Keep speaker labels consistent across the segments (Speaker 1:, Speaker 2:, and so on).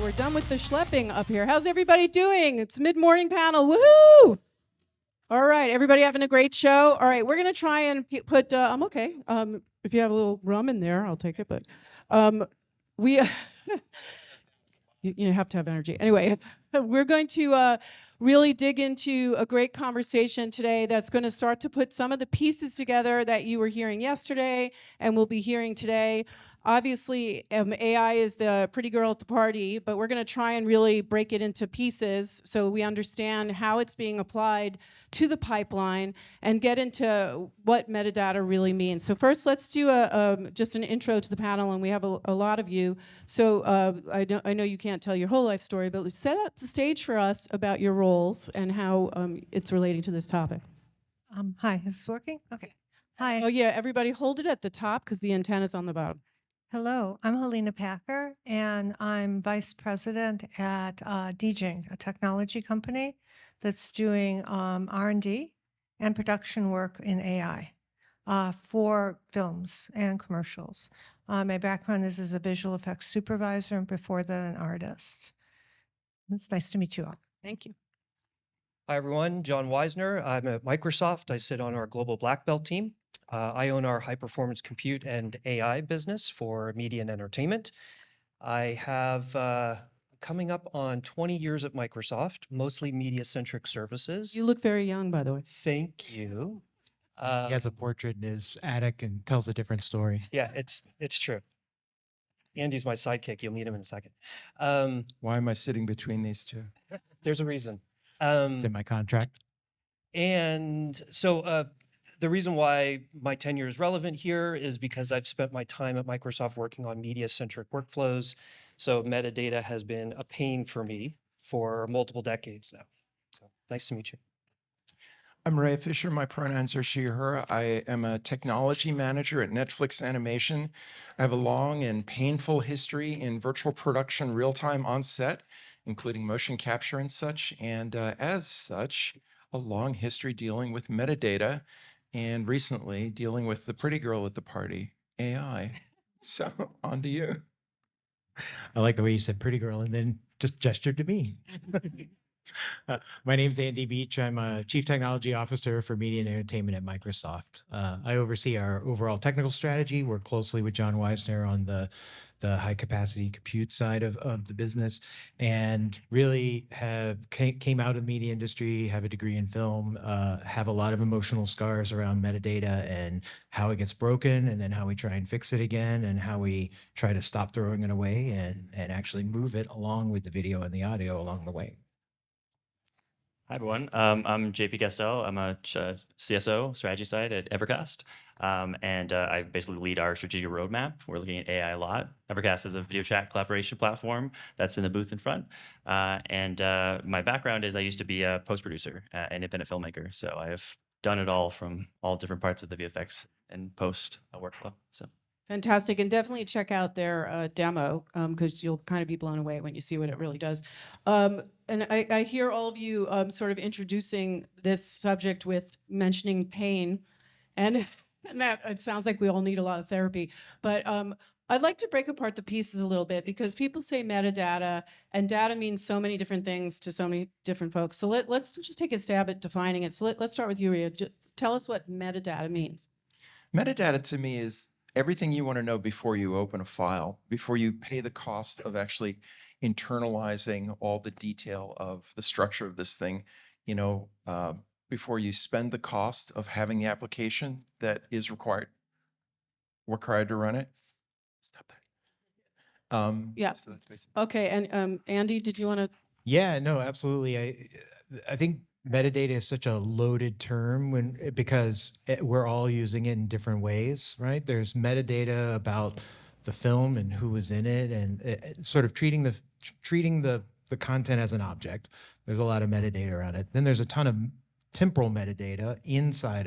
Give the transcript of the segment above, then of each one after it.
Speaker 1: we're done with the schlepping up here. How's everybody doing? It's mid-morning panel. Woohoo! All right, everybody having a great show. All right, we're gonna try and put. I'm okay. If you have a little rum in there, I'll take it. But we you have to have energy. Anyway, we're going to really dig into a great conversation today that's going to start to put some of the pieces together that you were hearing yesterday and will be hearing today. Obviously, AI is the pretty girl at the party, but we're going to try and really break it into pieces so we understand how it's being applied to the pipeline and get into what metadata really means. So first, let's do just an intro to the panel, and we have a lot of you. So I know you can't tell your whole life story, but set up the stage for us about your roles and how it's relating to this topic.
Speaker 2: Hi, is this working? Okay. Hi.
Speaker 1: Oh yeah, everybody hold it at the top because the antenna's on the bottom.
Speaker 2: Hello, I'm Helena Packer, and I'm vice president at DGene, a technology company that's doing R&D and production work in AI for films and commercials. My background is as a visual effects supervisor, and before that, an artist. It's nice to meet you all.
Speaker 1: Thank you.
Speaker 3: Hi, everyone. Jon Weisner. I'm at Microsoft. I sit on our global black belt team. I own our high-performance compute and AI business for media and entertainment. I have coming up on 20 years at Microsoft, mostly media-centric services.
Speaker 1: You look very young, by the way.
Speaker 3: Thank you.
Speaker 4: He has a portrait in his attic and tells a different story.
Speaker 3: Yeah, it's true. Andy's my sidekick. You'll meet him in a second.
Speaker 5: Why am I sitting between these two?
Speaker 3: There's a reason.
Speaker 4: It's in my contract.
Speaker 3: And so the reason why my tenure is relevant here is because I've spent my time at Microsoft working on media-centric workflows. So metadata has been a pain for me for multiple decades now. So nice to meet you.
Speaker 5: I'm Rhea Fischer. My pronouns are she, her. I am a technology manager at Netflix Animation. I have a long and painful history in virtual production real-time on set, including motion capture and such. And as such, a long history dealing with metadata and recently dealing with the pretty girl at the party, AI. So on to you.
Speaker 4: I like the way you said pretty girl and then just gestured to me. My name's Andy Beach. I'm a Chief Technology Officer for Media and Entertainment at Microsoft. I oversee our overall technical strategy, work closely with Jon Weisner on the high-capacity compute side of the business, and really came out of the media industry, have a degree in film, have a lot of emotional scars around metadata and how it gets broken, and then how we try and fix it again, and how we try to stop throwing it away and actually move it along with the video and the audio along the way.
Speaker 6: Hi, everyone. I'm JP Castel. I'm a CSO, strategy side at Evercast. And I basically lead our strategic roadmap. We're looking at AI a lot. Evercast is a video chat collaboration platform that's in the booth in front. And my background is I used to be a post producer, independent filmmaker. So I've done it all from all different parts of the VFX and post workflow. So.
Speaker 1: Fantastic, and definitely check out their demo because you'll kind of be blown away when you see what it really does. And I hear all of you sort of introducing this subject with mentioning pain, and that it sounds like we all need a lot of therapy. But I'd like to break apart the pieces a little bit because people say metadata, and data means so many different things to so many different folks. So let's just take a stab at defining it. So let's start with you, Rhea. Tell us what metadata means.
Speaker 5: Metadata to me is everything you want to know before you open a file, before you pay the cost of actually internalizing all the detail of the structure of this thing, before you spend the cost of having the application that is required to run it. Stop that.
Speaker 1: Yeah.
Speaker 5: So that's basically.
Speaker 1: Okay, and Andy, did you want to?
Speaker 4: Yeah, no, absolutely. I think metadata is such a loaded term because we're all using it in different ways, right? There's metadata about the film and who was in it, and sort of treating the content as an object. There's a lot of metadata around it. Then there's a ton of temporal metadata inside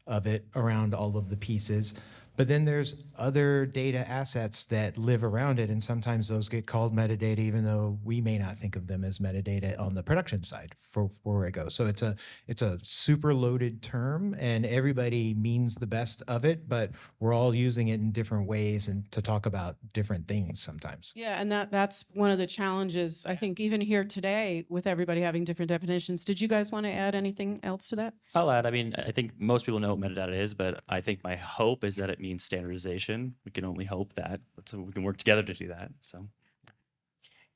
Speaker 4: of it around all of the pieces. But then there's other data assets that live around it, and sometimes those get called metadata, even though we may not think of them as metadata on the production side for where it goes. So it's a super loaded term, and everybody means the best of it, but we're all using it in different ways and to talk about different things sometimes.
Speaker 1: Yeah, and that's one of the challenges, I think, even here today with everybody having different definitions. Did you guys want to add anything else to that?
Speaker 6: I'll add, I mean, I think most people know what metadata is, but I think my hope is that it means standardization. We can only hope that, so we can work together to do that. So.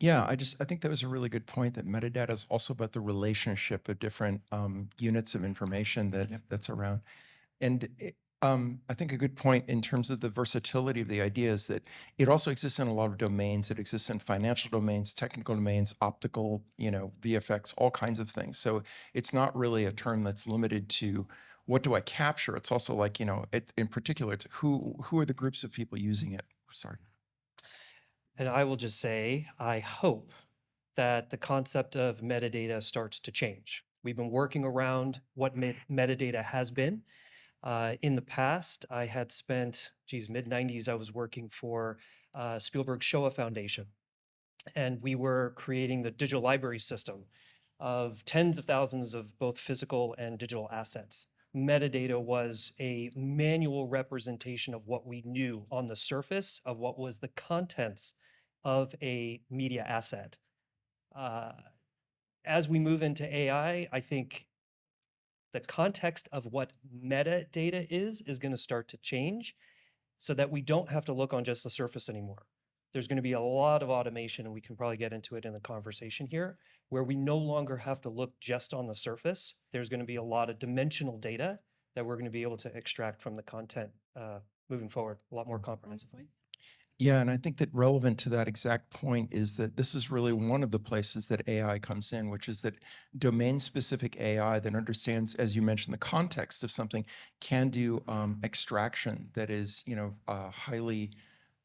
Speaker 5: Yeah, I think that was a really good point, that metadata is also about the relationship of different units of information that's around. And I think a good point in terms of the versatility of the idea is that it also exists in a lot of domains. It exists in financial domains, technical domains, optical, VFX, all kinds of things. So it's not really a term that's limited to what do I capture. It's also like, in particular, it's who are the groups of people using it. Sorry.
Speaker 3: And I will just say, I hope that the concept of metadata starts to change. We've been working around what metadata has been. In the past, I had spent, mid-90s, I was working for Spielberg's Shoah Foundation. And we were creating the digital library system of tens of thousands of both physical and digital assets. Metadata was a manual representation of what we knew on the surface of what was the contents of a media asset. As we move into AI, I think the context of what metadata is going to start to change so that we don't have to look on just the surface anymore. There's going to be a lot of automation, and we can probably get into it in the conversation here, where we no longer have to look just on the surface. There's going to be a lot of dimensional data that we're going to be able to extract from the content moving forward, a lot more comprehensively.
Speaker 5: Yeah, and I think that relevant to that exact point is that this is really one of the places that AI comes in, which is that domain-specific AI that understands, as you mentioned, the context of something can do extraction that is, highly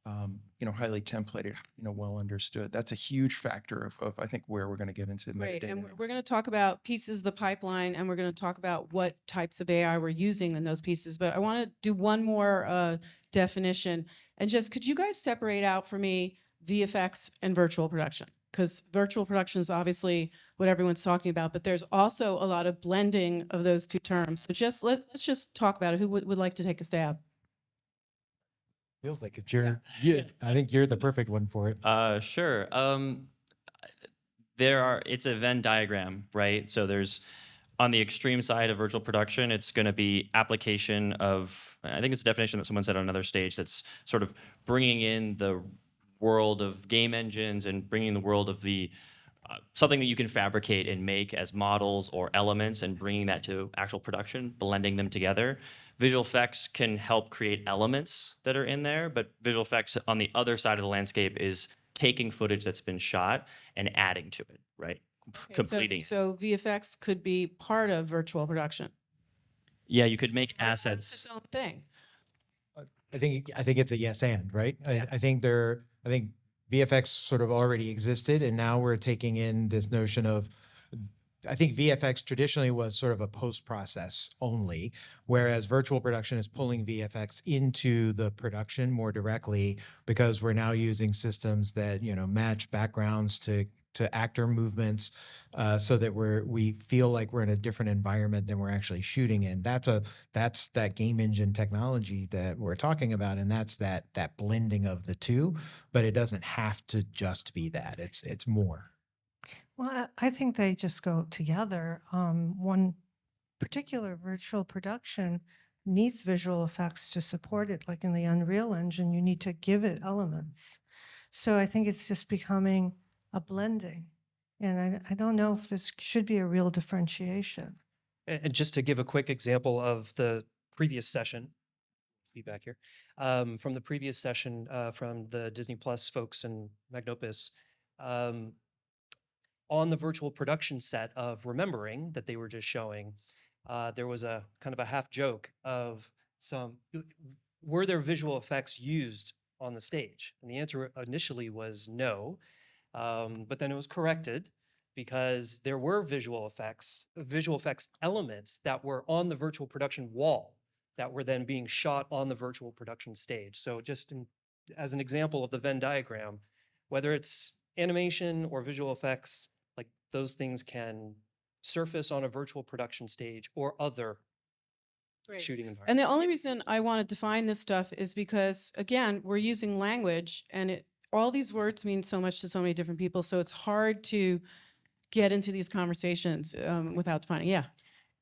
Speaker 5: templated, well understood. That's a huge factor of I think where we're going to get into
Speaker 1: Great,
Speaker 5: metadata.
Speaker 1: and we're going to talk about pieces of the pipeline, and we're going to talk about what types of AI we're using in those pieces. But I want to do one more definition. And just, could you guys separate out for me VFX and virtual production? Because virtual production is obviously what everyone's talking about, but there's also a lot of blending of those two terms. So just let's just talk about it. Who would like to take a stab?
Speaker 4: Feels like it's I think you're the perfect one for it.
Speaker 6: Sure. It's a Venn diagram, right? So there's, on the extreme side of virtual production, it's going to be application of, I think it's a definition that someone said on another stage, that's sort of bringing in the world of game engines and bringing the world of the something that you can fabricate and make as models or elements and bringing that to actual production, blending them together. Visual effects can help create elements that are in there, but visual effects on the other side of the landscape is taking footage that's been shot and adding to it, right?
Speaker 1: Okay,
Speaker 6: Completing.
Speaker 1: So VFX could be part of virtual production.
Speaker 6: Yeah, you could make
Speaker 1: It's
Speaker 6: assets.
Speaker 1: its own thing.
Speaker 4: I think it's a yes and, right? I think VFX sort of already existed, and now we're taking in this notion of, I think VFX traditionally was sort of a post-process only, whereas virtual production is pulling VFX into the production more directly, because we're now using systems that match backgrounds to actor movements, so that we feel like we're in a different environment than we're actually shooting in. That's that game engine technology that we're talking about, and that's that blending of the two. But it doesn't have to just be that. It's more.
Speaker 2: Well, I think they just go together. One particular virtual production needs visual effects to support it, like in the Unreal Engine, you need to give it elements. So I think it's just becoming a blending. And I don't know if this should be a real differentiation.
Speaker 3: And just to give a quick example of the previous session, feedback here, from the previous session from the Disney Plus folks and Magnopus, on the virtual production set of Remembering that they were just showing, there was a kind of a half joke of were there visual effects used on the stage? And the answer initially was no, but then it was corrected because there were visual effects elements that were on the virtual production wall that were then being shot on the virtual production stage. So just as an example of the Venn diagram, whether it's animation or visual effects, like those things can surface on a virtual production stage or other
Speaker 1: Great.
Speaker 3: shooting environment.
Speaker 1: And the only reason I want to define this stuff is because, again, we're using language, and all these words mean so much to so many different people. So it's hard to get into these conversations without defining. Yeah.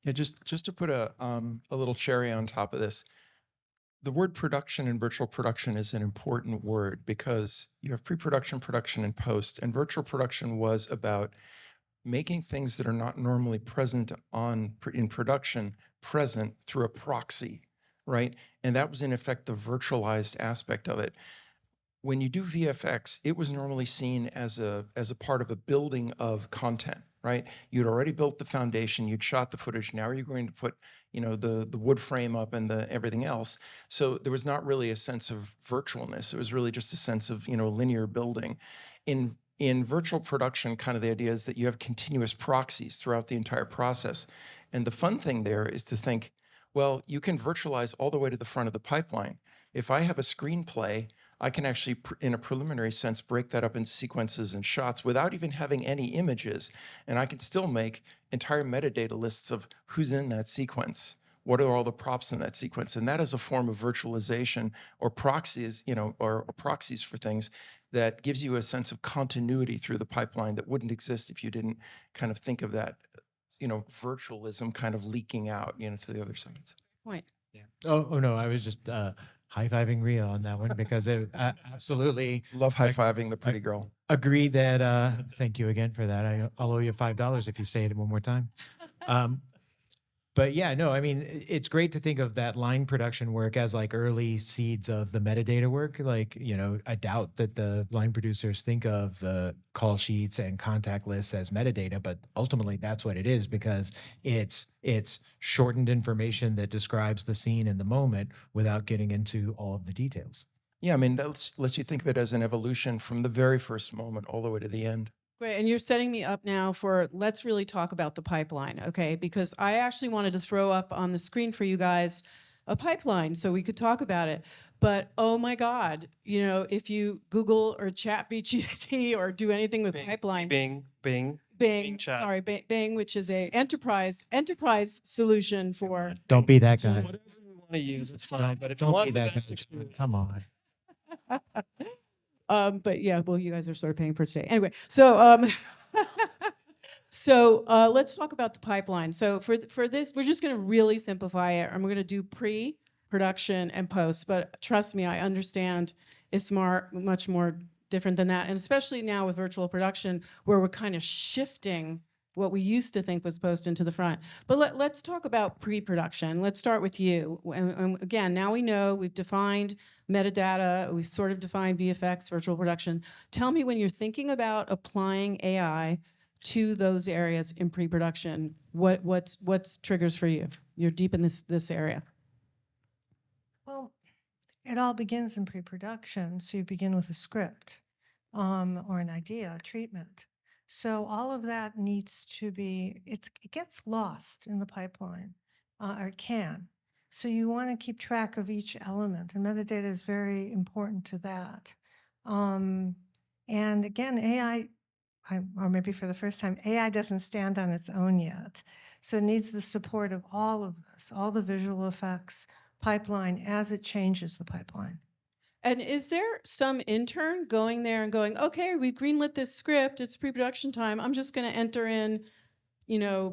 Speaker 5: Yeah, just to put a little cherry on top of this, the word production and virtual production is an important word because you have pre-production, production, and post. And virtual production was about making things that are not normally present in production present through a proxy, right? And that was in effect the virtualized aspect of it. When you do VFX, it was normally seen as a part of a building of content, right? You'd already built the foundation, you'd shot the footage. Now you're going to put, the wood frame up and everything else. So there was not really a sense of virtualness. It was really just a sense of, linear building. In virtual production, kind of the idea is that you have continuous proxies throughout the entire process. And the fun thing there is to think, well, you can virtualize all the way to the front of the pipeline. If I have a screenplay, I can actually, in a preliminary sense, break that up into sequences and shots without even having any images. And I can still make entire metadata lists of who's in that sequence. What are all the props in that sequence? And that is a form of virtualization or proxies, or proxies for things that gives you a sense of continuity through the pipeline that wouldn't exist if you didn't kind of think of that, virtualism kind of leaking out, to the other sides.
Speaker 1: Point.
Speaker 4: Yeah. Oh no, I was just high-fiving Rhea on that one because it absolutely
Speaker 5: Love high-fiving the pretty girl.
Speaker 4: agree that, thank you again for that. I'll owe you $5 if you say it one more time. But yeah, no, I mean, it's great to think of that line production work as like early seeds of the metadata work. Like, I doubt that the line producers think of the call sheets and contact lists as metadata, but ultimately that's what it is because it's shortened information that describes the scene in the moment without getting into all of the details.
Speaker 5: Yeah, I mean, that lets you think of it as an evolution from the very first moment all the way to the end.
Speaker 1: Great. And you're setting me up now for, let's really talk about the pipeline, okay? Because I actually wanted to throw up on the screen for you guys a pipeline so we could talk about it. But oh my God, if you Google or chat GPT or do anything with pipeline.
Speaker 3: Bing chat.
Speaker 1: Sorry, Bing, which is a enterprise solution for.
Speaker 4: Don't be that
Speaker 3: So
Speaker 4: guy.
Speaker 3: whatever you want to use, it's fine. But if you
Speaker 4: Don't
Speaker 3: want
Speaker 4: be
Speaker 3: the
Speaker 4: that
Speaker 3: best
Speaker 4: guy.
Speaker 3: experience,
Speaker 4: Come on.
Speaker 1: But yeah, well, you guys are sort of paying for today. Anyway, so let's talk about the pipeline. So for this, we're just going to really simplify it, and we're going to do pre-production and post. But trust me, I understand it's much more different than that, and especially now with virtual production, where we're kind of shifting what we used to think was post into the front. But let's talk about pre-production. Let's start with you. And again, now we know we've defined metadata, we've sort of defined VFX, virtual production. Tell me, when you're thinking about applying AI to those areas in pre-production, what's triggers for you? You're deep in this area.
Speaker 2: Well, it all begins in pre-production. So you begin with a script or an idea, a treatment. So all of that needs to be, it gets lost in the pipeline, or it can. So you want to keep track of each element, and metadata is very important to that. And again, AI, or maybe for the first time, AI doesn't stand on its own yet. So it needs the support of all of us, all the visual effects pipeline as it changes the pipeline.
Speaker 1: And is there some intern going there and going, okay, we've greenlit this script, it's pre-production time, I'm just going to enter in,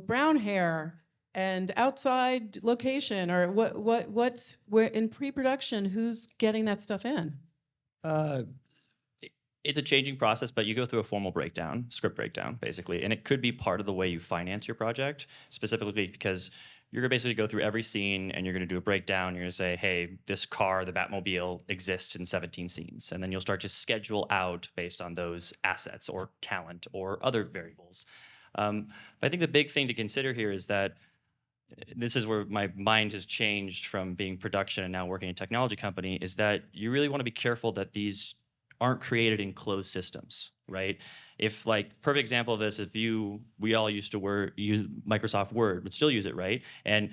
Speaker 1: brown hair and outside location, or what's where in pre-production, who's getting that stuff in?
Speaker 6: It's a changing process, but you go through a formal breakdown, script breakdown, basically. And it could be part of the way you finance your project, specifically because you're going to basically go through every scene and you're going to do a breakdown. You're going to say, hey, this car, the Batmobile, exists in 17 scenes. And then you'll start to schedule out based on those assets or talent or other variables. But I think the big thing to consider here is that this is where my mind has changed from being production and now working in a technology company, is that you really want to be careful that these aren't created in closed systems, right? If like perfect example of this, we all used to use Microsoft Word, but still use it, right? And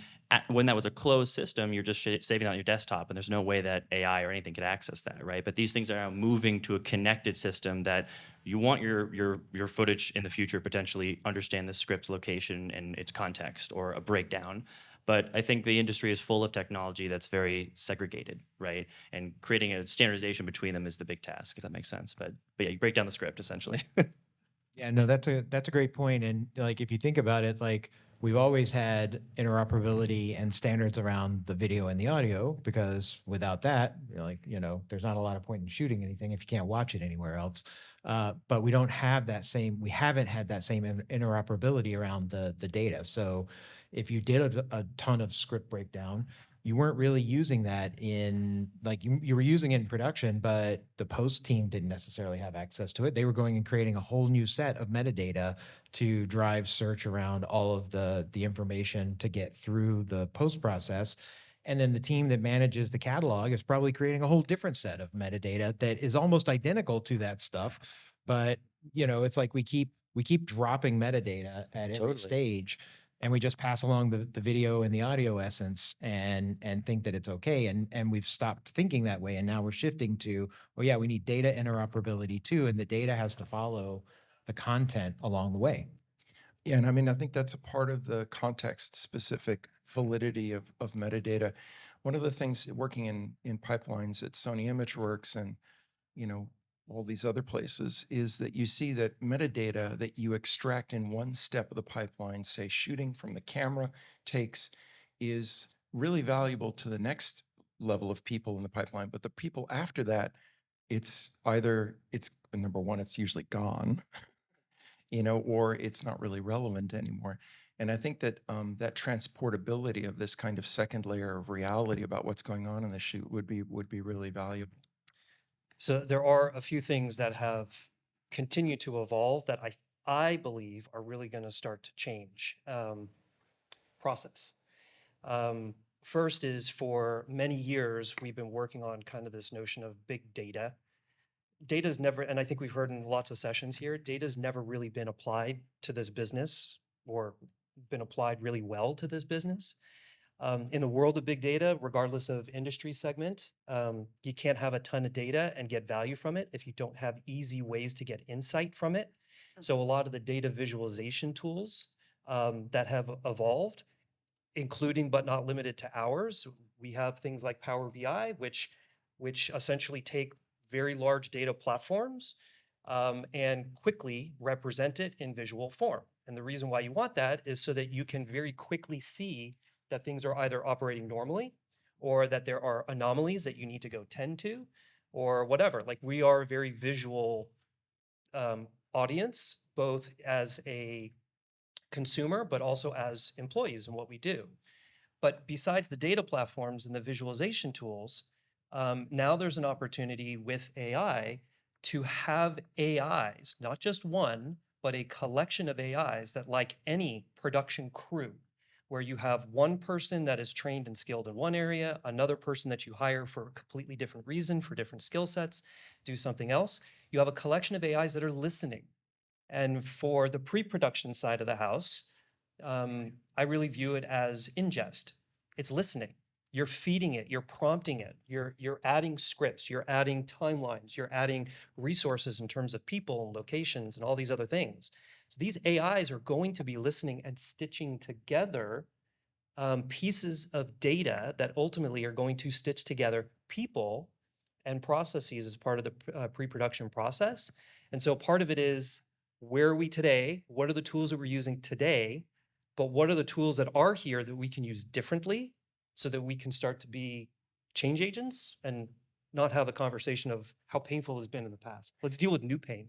Speaker 6: when that was a closed system, you're just saving it on your desktop, and there's no way that AI or anything could access that, right? But these things are now moving to a connected system that you want your footage in the future potentially understand the script's location and its context or a breakdown. But I think the industry is full of technology that's very segregated, right? And creating a standardization between them is the big task, if that makes sense. But yeah, you break down the script essentially.
Speaker 4: Yeah, no, that's a great point. And like, if you think about it, like we've always had interoperability and standards around the video and the audio, because without that, there's not a lot of point in shooting anything if you can't watch it anywhere else. But we haven't had that same interoperability around the data. So if you did a ton of script breakdown, you weren't really using that in like you were using it in production, but the post team didn't necessarily have access to it. They were going and creating a whole new set of metadata to drive search around all of the information to get through the post process. And then the team that manages the catalog is probably creating a whole different set of metadata that is almost identical to that stuff. But it's like we keep dropping metadata at every
Speaker 6: Totally.
Speaker 4: stage, and we just pass along the video and the audio essence and think that it's okay. And we've stopped thinking that way. And now we're shifting to, well, yeah, we need data interoperability too. And the data has to follow the content along the way.
Speaker 5: Yeah, and I mean, I think that's a part of the context-specific validity of metadata. One of the things working in pipelines at Sony ImageWorks and, all these other places is that you see that metadata that you extract in one step of the pipeline, say shooting from the camera takes, is really valuable to the next level of people in the pipeline. But the people after that, it's number one, it's usually gone, or it's not really relevant anymore. And I think that that transportability of this kind of second layer of reality about what's going on in the shoot would be really valuable.
Speaker 3: So there are a few things that have continued to evolve that I believe are really going to start to change process. First is, for many years, we've been working on kind of this notion of big data. Data's never, and I think we've heard in lots of sessions here, data's never really been applied to this business or been applied really well to this business. In the world of big data, regardless of industry segment, you can't have a ton of data and get value from it if you don't have easy ways to get insight from it. So a lot of the data visualization tools that have evolved, including but not limited to ours, we have things like Power BI, which essentially take very large data platforms and quickly represent it in visual form. And the reason why you want that is so that you can very quickly see that things are either operating normally or that there are anomalies that you need to go tend to or whatever. Like, we are a very visual audience, both as a consumer, but also as employees in what we do. But besides the data platforms and the visualization tools, now there's an opportunity with AI to have AIs, not just one, but a collection of AIs that, like any production crew, where you have one person that is trained and skilled in one area, another person that you hire for a completely different reason, for different skill sets, do something else. You have a collection of AIs that are listening. And for the pre-production side of the house, I really view it as ingest. It's listening. You're feeding it, you're prompting it, you're adding scripts, you're adding timelines, you're adding resources in terms of people and locations and all these other things. So these AIs are going to be listening and stitching together pieces of data that ultimately are going to stitch together people and processes as part of the pre-production process. And so part of it is, where are we today? What are the tools that we're using today? But what are the tools that are here that we can use differently so that we can start to be change agents and not have a conversation of how painful it's been in the past? Let's deal with new pain.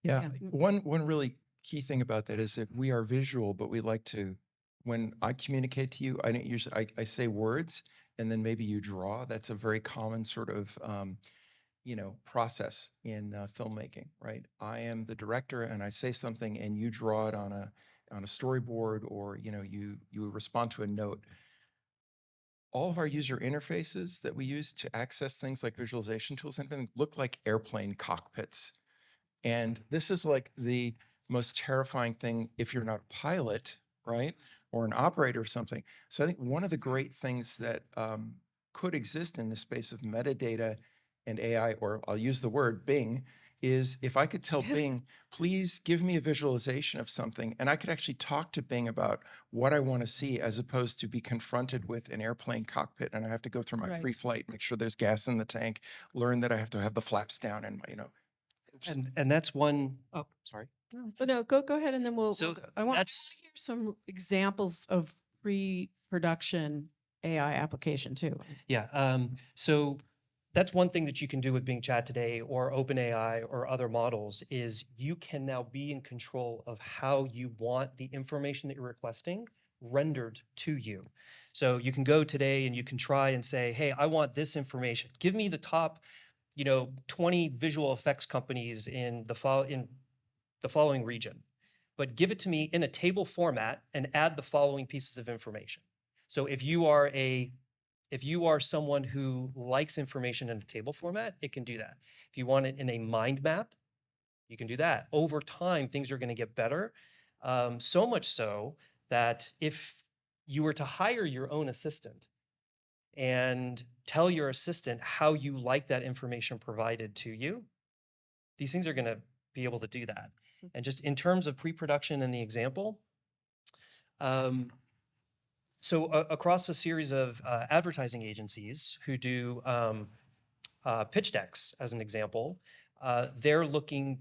Speaker 5: Yeah, one really key thing about that is that we are visual, but we like to, when I communicate to you, I don't usually, I say words and then maybe you draw. That's a very common sort of process in filmmaking, right? I am the director and I say something and you draw it on a storyboard, or you respond to a note. all of our user interfaces that we use to access things like visualization tools and everything look like airplane cockpits. And this is like the most terrifying thing if you're not a pilot, right? Or an operator or something. So I think one of the great things that could exist in the space of metadata and AI, or I'll use the word Bing, is if I could tell Bing, please give me a visualization of something, and I could actually talk to Bing about what I want to see, as opposed to be confronted with an airplane cockpit and I have to go through my
Speaker 1: Right.
Speaker 5: pre-flight, make sure there's gas in the tank, learn that I have to have the flaps down and
Speaker 3: And that's one, oh, sorry.
Speaker 1: So no, go ahead, and then we'll
Speaker 3: So
Speaker 1: go. I want to
Speaker 3: that's-
Speaker 1: hear some examples of pre-production AI application too.
Speaker 3: Yeah, so that's one thing that you can do with Bing Chat today or OpenAI or other models is you can now be in control of how you want the information that you're requesting rendered to you. So you can go today and you can try and say, hey, I want this information. Give me the top, 20 visual effects companies in the following region, but give it to me in a table format and add the following pieces of information. So if you are someone who likes information in a table format, it can do that. If you want it in a mind map, you can do that. Over time, things are going to get better. So much so that if you were to hire your own assistant and tell your assistant how you like that information provided to you, these things are going to be able to do that. And just in terms of pre-production and the example, so across a series of advertising agencies who do pitch decks, as an example, they're looking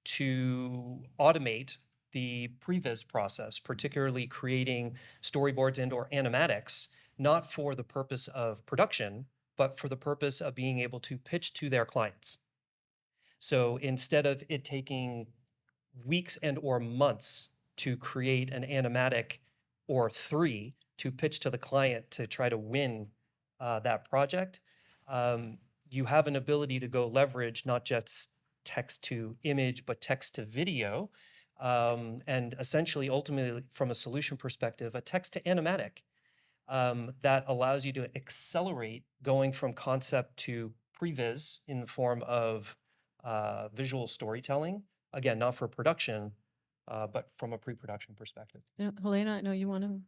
Speaker 3: to automate the previs process, particularly creating storyboards and or animatics, not for the purpose of production, but for the purpose of being able to pitch to their clients. So instead of it taking weeks and or months to create an animatic or 3 to pitch to the client to try to win that project, you have an ability to go leverage not just text to image, but text to video, and essentially, ultimately, from a solution perspective, a text to animatic that allows you to accelerate going from concept to previs in the form of visual storytelling. Again, not for production, but from a pre-production perspective.
Speaker 1: Yeah, Helena, I know you want to.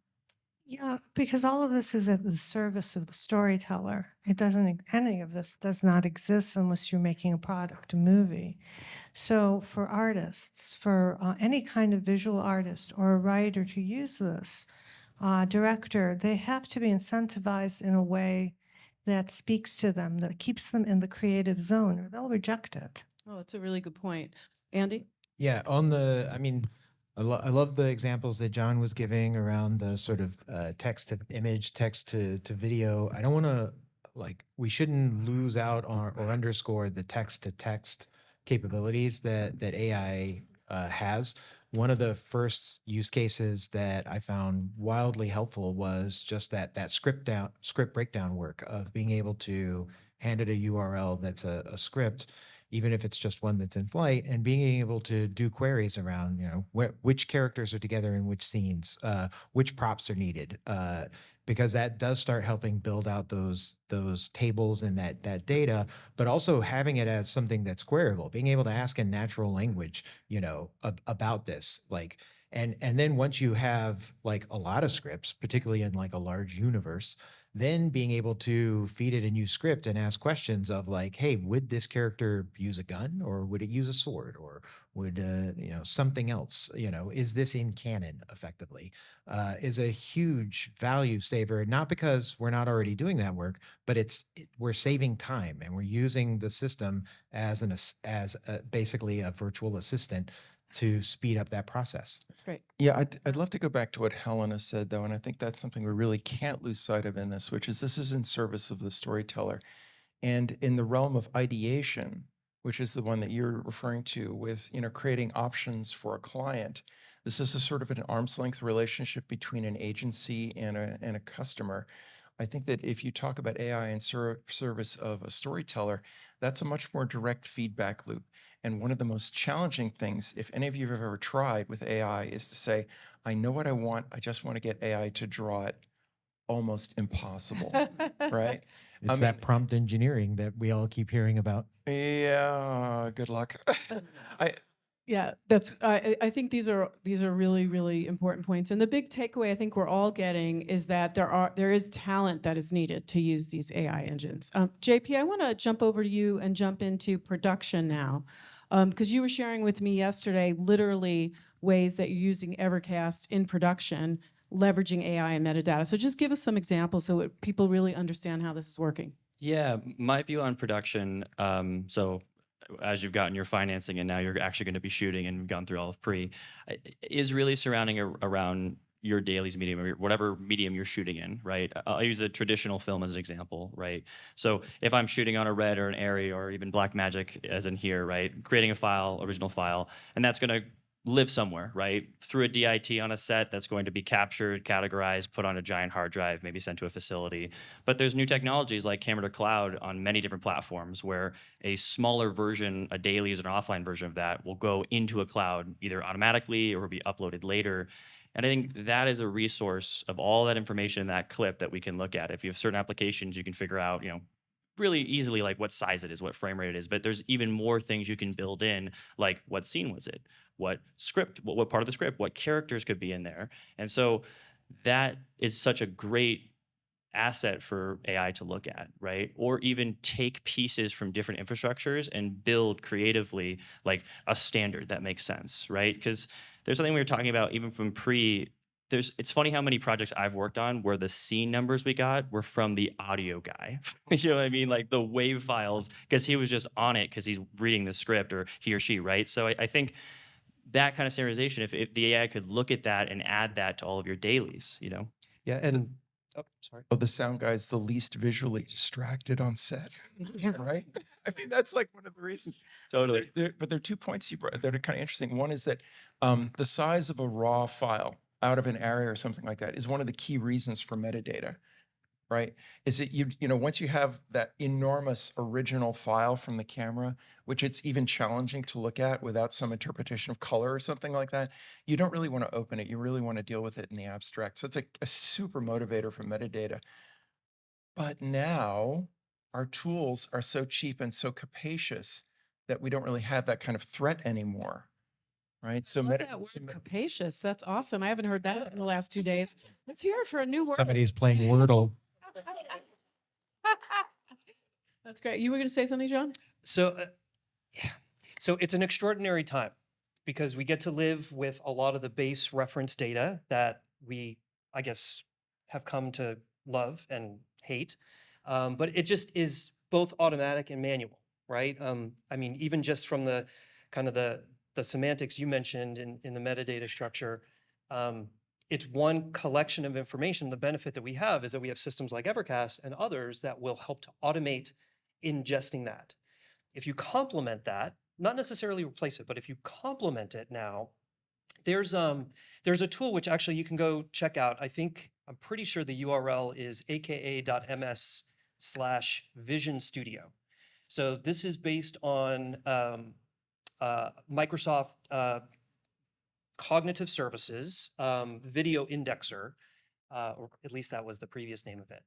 Speaker 2: Yeah, because all of this is at the service of the storyteller. It doesn't, any of this does not exist unless you're making a product, a movie. So for artists, for any kind of visual artist or a writer to use this, director, they have to be incentivized in a way that speaks to them, that keeps them in the creative zone, or they'll reject it.
Speaker 1: Oh, that's a really good point. Andy?
Speaker 4: Yeah, I love the examples that John was giving around the sort of text to image, text to video. I don't want to, we shouldn't lose out on or underscore the text to text capabilities that AI has. One of the first use cases that I found wildly helpful was just that script breakdown work of being able to hand it a URL that's a script, even if it's just one that's in flight, and being able to do queries around, which characters are together in which scenes, which props are needed, because that does start helping build out those tables and that data, but also having it as something that's queryable, being able to ask in natural language, about this, and then once you have a lot of scripts, particularly in a large universe, then being able to feed it a new script and ask questions of hey, would this character use a gun, or would it use a sword, or would something else, is this in canon effectively, is a huge value saver, not because we're not already doing that work, but we're saving time, and we're using the system as basically a virtual assistant to speed up that process.
Speaker 1: That's great.
Speaker 5: Yeah, I'd love to go back to what Helena said, though, and I think that's something we really can't lose sight of in this, which is this is in service of the storyteller. And in the realm of ideation, which is the one that you're referring to with, creating options for a client, this is a sort of an arm's length relationship between an agency and a customer. I think that if you talk about AI in service of a storyteller, that's a much more direct feedback loop. And one of the most challenging things, if any of you have ever tried with AI, is to say, I know what I want, I just want to get AI to draw it almost impossible, right?
Speaker 4: It's that prompt engineering that we all keep hearing about.
Speaker 5: Yeah, good luck. I
Speaker 1: Yeah, that's. I think these are really really important points. And the big takeaway I think we're all getting is that there is talent that is needed to use these AI engines. JP, I want to jump over to you and jump into production now, because you were sharing with me yesterday literally ways that you're using Evercast in production, leveraging AI and metadata. So just give us some examples so that people really understand how this is working.
Speaker 6: Yeah, my view on production. So as you've gotten your financing and now you're actually going to be shooting and gone through all of pre, is really surrounding around your dailies medium or whatever medium you're shooting in, right? I'll use a traditional film as an example, right? So if I'm shooting on a red or an Arri or even Blackmagic as in here, right? Creating a file, original file, and that's going to live somewhere, right? Through a DIT on a set that's going to be captured, categorized, put on a giant hard drive, maybe sent to a facility. But there's new technologies like camera to cloud on many different platforms where a smaller version, a dailies or an offline version of that will go into a cloud either automatically or be uploaded later. And I think that is a resource of all that information in that clip that we can look at. If you have certain applications, you can figure out, really easily like what size it is, what frame rate it is, but there's even more things you can build in, like what scene was it, what script, what part of the script, what characters could be in there. And so that is such a great asset for AI to look at, right? Or even take pieces from different infrastructures and build creatively like a standard that makes sense, right? Because there's something we were talking about even from it's funny how many projects I've worked on where the scene numbers we got were from the audio guy. You know what I mean? Like the wave files, because he was just on it because he's reading the script or he or she, right? So I think that kind of standardization, if the AI could look at that and add that to all of your dailies,
Speaker 3: Yeah, and sorry.
Speaker 5: Oh, the sound guy's the least visually distracted on set, right? I mean, that's like one of the reasons.
Speaker 6: Totally.
Speaker 5: But there are 2 points you brought that are kind of interesting. One is that the size of a raw file out of an area or something like that is one of the key reasons for metadata, right? Is that once you have that enormous original file from the camera, which it's even challenging to look at without some interpretation of color or something like that, you don't really want to open it. You really want to deal with it in the abstract. So it's a super motivator for metadata. But now our tools are so cheap and so capacious that we don't really have that kind of threat anymore. Right. So
Speaker 1: Love that word, capacious. That's awesome. I haven't heard that in the last 2 days. Let's hear it for a new word.
Speaker 4: Somebody's playing Wordle.
Speaker 1: That's great. You were going to say something, John?
Speaker 3: So it's an extraordinary time because we get to live with a lot of the base reference data that we, I guess, have come to love and hate. But it just is both automatic and manual, right? I mean, even just from the kind of the semantics you mentioned in the metadata structure, it's one collection of information. The benefit that we have is that we have systems like Evercast and others that will help to automate ingesting that. If you complement that, not necessarily replace it, but if you complement it now, there's a tool which actually you can go check out. I'm pretty sure the URL is aka.ms/Vision Studio. So this is based on Microsoft Cognitive Services video indexer, or at least that was the previous name of it.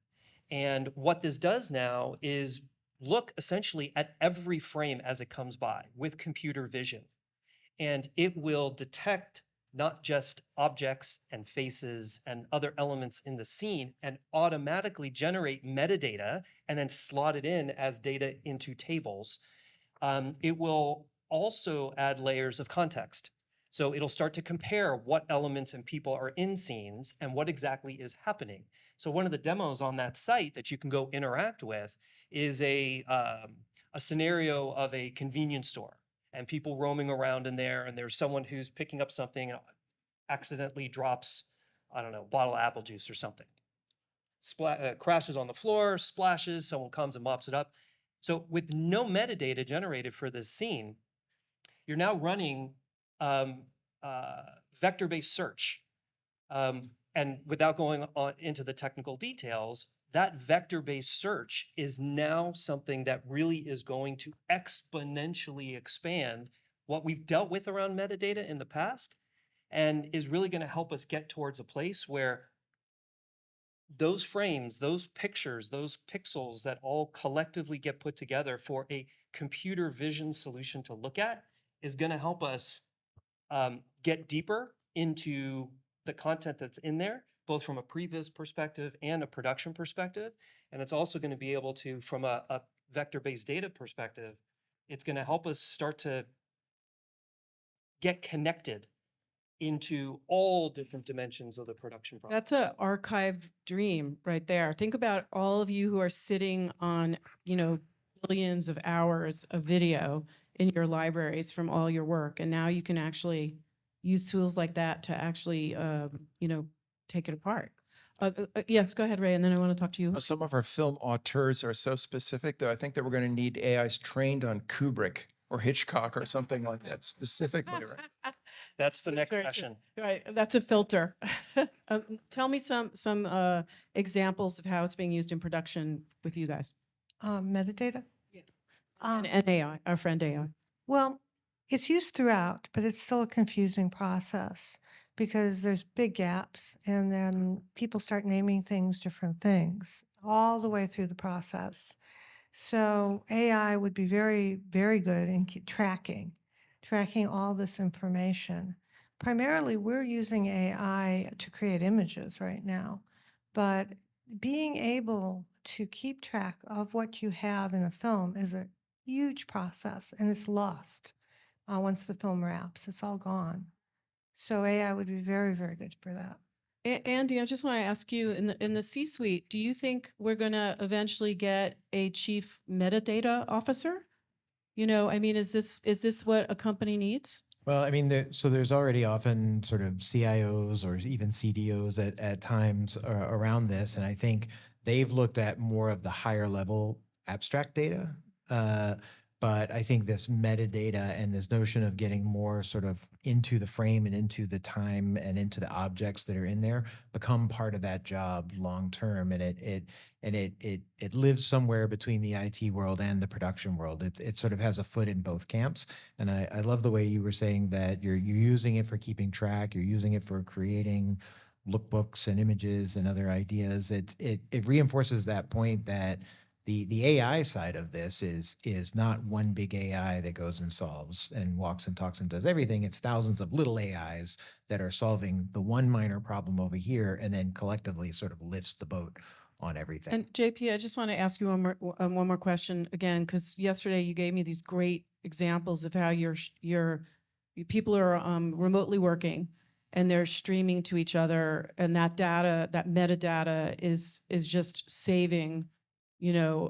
Speaker 3: And what this does now is look essentially at every frame as it comes by with computer vision. And it will detect not just objects and faces and other elements in the scene and automatically generate metadata and then slot it in as data into tables. It will also add layers of context. So it'll start to compare what elements and people are in scenes and what exactly is happening. So one of the demos on that site that you can go interact with is a scenario of a convenience store and people roaming around in there, and there's someone who's picking up something and accidentally drops, I don't know, a bottle of apple juice or something. Crashes on the floor, splashes, someone comes and mops it up. So with no metadata generated for this scene, you're now running vector-based search. And without going on into the technical details, that vector-based search is now something that really is going to exponentially expand what we've dealt with around metadata in the past and is really going to help us get towards a place where those frames, those pictures, those pixels that all collectively get put together for a computer vision solution to look at is going to help us get deeper into the content that's in there, both from a previs perspective and a production perspective. And it's also going to be able to, from a vector-based data perspective, it's going to help us start to get connected into all different dimensions of the production process.
Speaker 1: That's an archive dream right there. Think about all of you who are sitting on, billions of hours of video in your libraries from all your work. And now you can actually use tools like that to actually, take it apart. Yes, go ahead, Ray, and then I want to talk to you.
Speaker 5: Some of our film auteurs are so specific that I think that we're going to need AIs trained on Kubrick or Hitchcock or something like that specifically, right?
Speaker 3: That's the next
Speaker 1: very true.
Speaker 3: question.
Speaker 1: Right, that's a filter. Tell me some examples of how it's being used in production with you guys.
Speaker 2: Metadata?
Speaker 1: Yeah.
Speaker 2: Um,
Speaker 1: And AI, our friend AI.
Speaker 2: Well, it's used throughout, but it's still a confusing process because there's big gaps and then people start naming things different things all the way through the process. So AI would be very, very good in tracking all this information. Primarily, we're using AI to create images right now, but being able to keep track of what you have in a film is a huge process, and it's lost once the film wraps. It's all gone. So AI would be very, very good for that.
Speaker 1: Andy, I just want to ask you, in the C-suite, do you think we're going to eventually get a chief metadata officer? Is this what a company needs?
Speaker 4: Well, I mean, so there's already often sort of CIOs or even CDOs at times around this, and I think they've looked at more of the higher level abstract data. But I think this metadata and this notion of getting more sort of into the frame and into the time and into the objects that are in there become part of that job long term, and it lives somewhere between the IT world and the production world. It sort of has a foot in both camps, and I love the way you were saying that you're using it for keeping track, you're using it for creating lookbooks and images and other ideas. It reinforces that point that the AI side of this is not one big AI that goes and solves and walks and talks and does everything. It's thousands of little AIs that are solving the one minor problem over here and then collectively sort of lifts the boat on everything.
Speaker 1: And JP, I just want to ask you one more question again, because yesterday you gave me these great examples of how your people are remotely working and they're streaming to each other, and that data, that metadata is just saving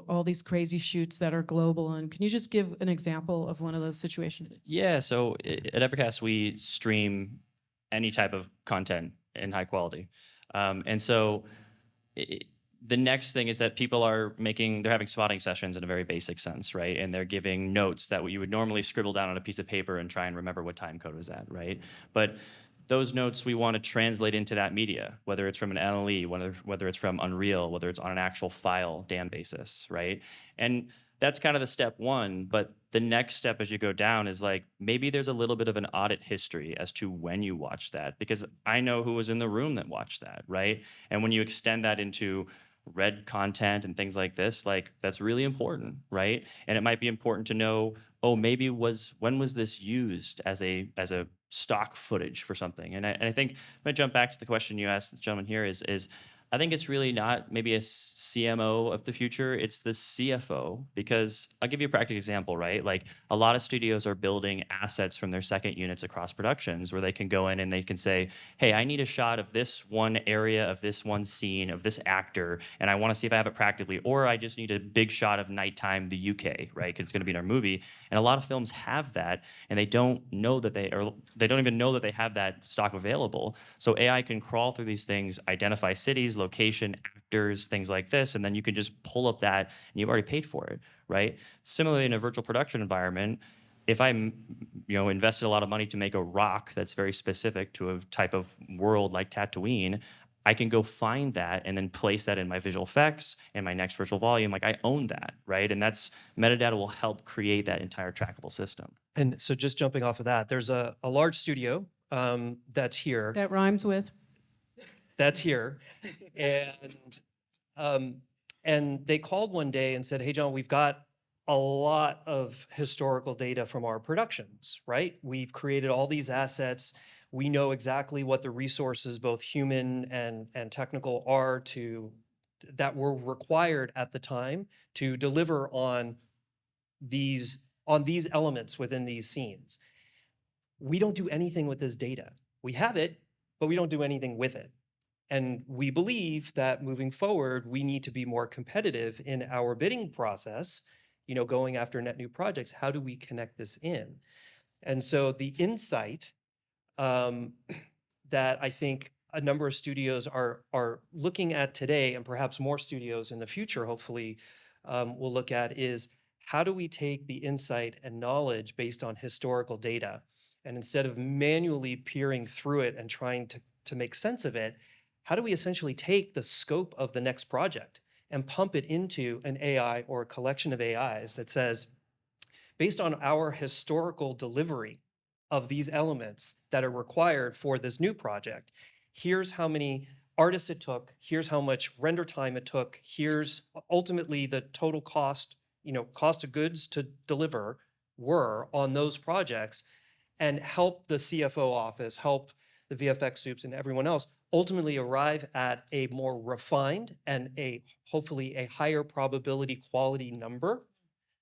Speaker 1: all these crazy shoots that are global. And can you just give an example of one of those situations?
Speaker 6: Yeah, so at Evercast, we stream any type of content in high quality. And so the next thing is that people are they're having spotting sessions in a very basic sense, right? And they're giving notes that you would normally scribble down on a piece of paper and try and remember what time code was at, right? But those notes we want to translate into that media, whether it's from an NLE, whether it's from Unreal, whether it's on an actual file DAM basis, right? And that's kind of the step one, but the next step as you go down is like, maybe there's a little bit of an audit history as to when you watched that, because I know who was in the room that watched that, right? And when you extend that into read content and things like this, like that's really important, right? And it might be important to know, when was this used as a stock footage for something? And I think I'm gonna jump back to the question you asked the gentleman here is I think it's really not maybe a CMO of the future, it's the CFO, because I'll give you a practical example, right? Like a lot of studios are building assets from their second units across productions where they can go in and they can say, hey, I need a shot of this one area, of this one scene, of this actor, and I wanna see if I have it practically, or I just need a big shot of nighttime, the UK, right? Because it's gonna be in our movie. And a lot of films have that, and they don't know that they don't even know that they have that stock available. So AI can crawl through these things, identify cities, location, actors, things like this, and then you can just pull up that and you've already paid for it, right? Similarly, in a virtual production environment, if I invested a lot of money to make a rock that's very specific to a type of world like Tatooine, I can go find that and then place that in my visual effects and my next virtual volume. Like I own that, right? And that's metadata will help create that entire trackable system.
Speaker 3: And so just jumping off of that, there's a large studio that's here.
Speaker 1: That rhymes with?
Speaker 3: that's here. And they called one day and said, hey, Jon, we've got a lot of historical data from our productions, right? We've created all these assets. We know exactly what the resources, both human and technical, are that were required at the time to deliver on these elements within these scenes. We don't do anything with this data. We have it, but we don't do anything with it. And we believe that moving forward, we need to be more competitive in our bidding process, going after net new projects. How do we connect this in? And so the insight that I think a number of studios are looking at today, and perhaps more studios in the future, hopefully, will look at, is how do we take the insight and knowledge based on historical data, and instead of manually peering through it and trying to make sense of it, how do we essentially take the scope of the next project and pump it into an AI or a collection of AIs that says, based on our historical delivery of these elements that are required for this new project, here's how many artists it took, here's how much render time it took, here's ultimately the total cost, cost of goods to deliver were on those projects, and help the CFO office, help the VFX soups and everyone else ultimately arrive at a more refined and hopefully a higher probability quality number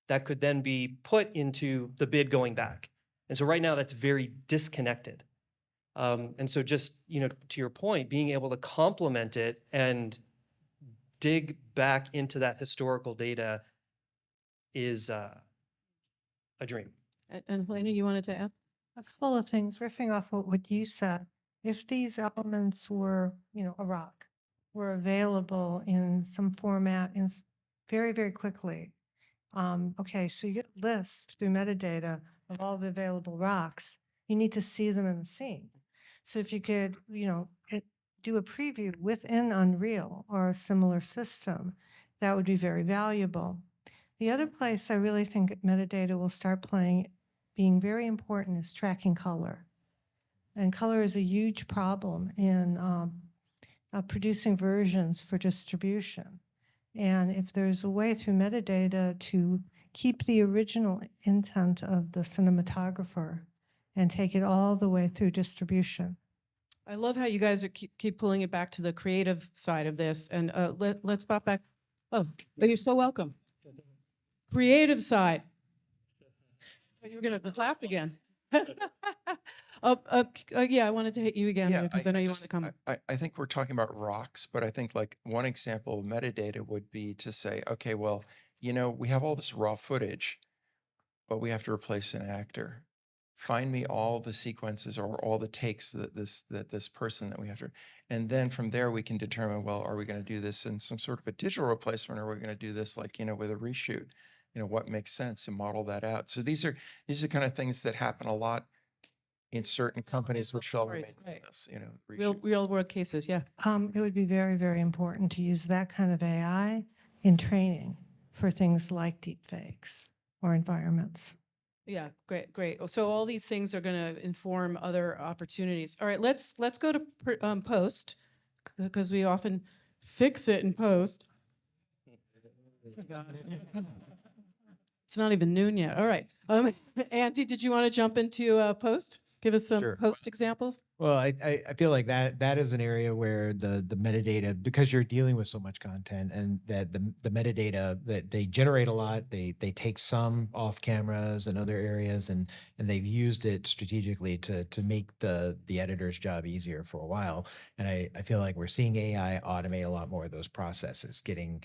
Speaker 3: that could then be put into the bid going back. And so right now that's very disconnected. And so just, to your point, being able to complement it and dig back into that historical data is a dream.
Speaker 1: And Helena, you wanted to add?
Speaker 2: A couple of things, riffing off what you said. If these elements were, a rock, were available in some format very, very quickly. Okay, so you get a list through metadata of all the available rocks. You need to see them in the scene. So if you could, do a preview within Unreal or a similar system, that would be very valuable. The other place I really think metadata will start being very important is tracking color. And color is a huge problem in producing versions for distribution. And if there's a way through metadata to keep the original intent of the cinematographer and take it all the way through distribution.
Speaker 1: I love how you guys keep pulling it back to the creative side of this. And let's pop back. Oh, you're so welcome. Creative side. Oh, you were going to clap again. Yeah, I wanted to hit you again because I know you want to come.
Speaker 5: I think we're talking about rocks, but I think like one example of metadata would be to say, okay, well, we have all this raw footage, but we have to replace an actor. Find me all the sequences or all the takes that this person that we have to, and then from there we can determine, well, are we going to do this in some sort of a digital replacement, or are we going to do this like, with a reshoot? What makes sense, and model that out. So these are the kind of things that happen a lot in certain companies which shall remain nameless,
Speaker 1: real world cases, yeah.
Speaker 2: It would be very, very important to use that kind of AI in training for things like deepfakes or environments.
Speaker 1: Yeah, great. So all these things are going to inform other opportunities. All right, let's go to post, because we often fix it in post. It's not even noon yet. All right. Andy, did you want to jump into post? Give us some post examples.
Speaker 4: Well, I feel like that is an area where the metadata, because you're dealing with so much content, and that the metadata that they generate a lot, they take some off cameras and other areas, and they've used it strategically to make the editor's job easier for a while. And I feel like we're seeing AI automate a lot more of those processes, getting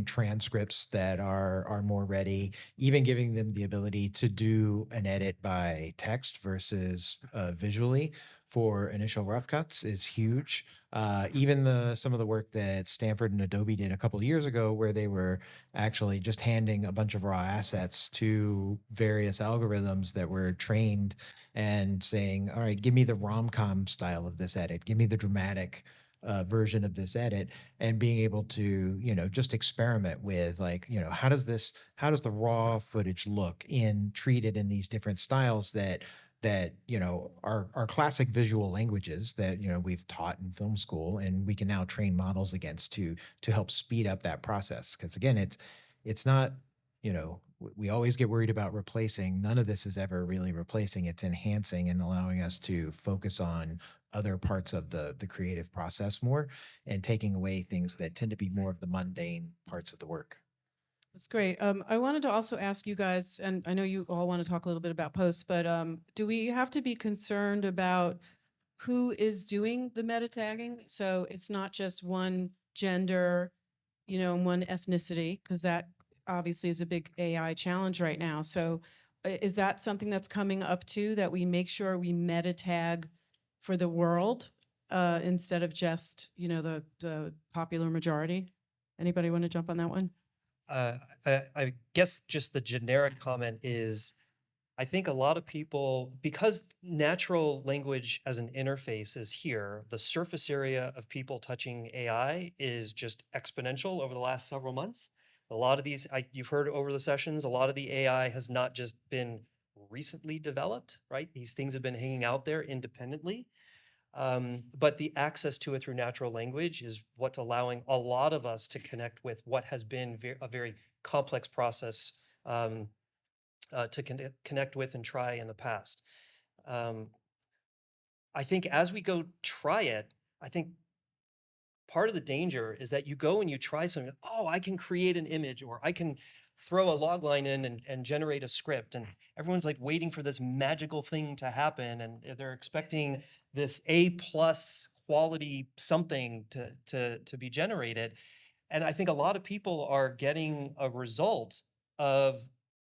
Speaker 4: transcripts that are more ready, even giving them the ability to do an edit by text versus visually for initial rough cuts is huge. Even some of the work that Stanford and Adobe did a couple of years ago, where they were actually just handing a bunch of raw assets to various algorithms that were trained and saying, all right, give me the rom-com style of this edit, give me the dramatic version of this edit, and being able to, just experiment with like, how does the raw footage look treated in these different styles that that, are classic visual languages that, we've taught in film school, and we can now train models against to help speed up that process. Because again, it's not, we always get worried about replacing. None of this is ever really replacing. It's enhancing and allowing us to focus on other parts of the creative process more, and taking away things that tend to be more of the mundane parts of the work.
Speaker 1: That's great. I wanted to also ask you guys, and I know you all want to talk a little bit about posts, but do we have to be concerned about who is doing the meta tagging? So it's not just one gender, and one ethnicity, because that obviously is a big AI challenge right now. So is that something that's coming up too, that we make sure we meta tag for the world instead of just, the popular majority? Anybody want to jump on that one?
Speaker 3: I guess just the generic comment is, I think a lot of people, because natural language as an interface is here, the surface area of people touching AI is just exponential over the last several months. A lot of these, you've heard over the sessions, a lot of the AI has not just been recently developed, right? These things have been hanging out there independently. But the access to it through natural language is what's allowing a lot of us to connect with what has been a very complex process to connect with and try in the past. I think as we go try it, I think part of the danger is that you go and you try something, oh, I can create an image, or I can throw a log line in and generate a script. And everyone's like waiting for this magical thing to happen. And they're expecting this A+ quality something to be generated. And I think a lot of people are getting a result of,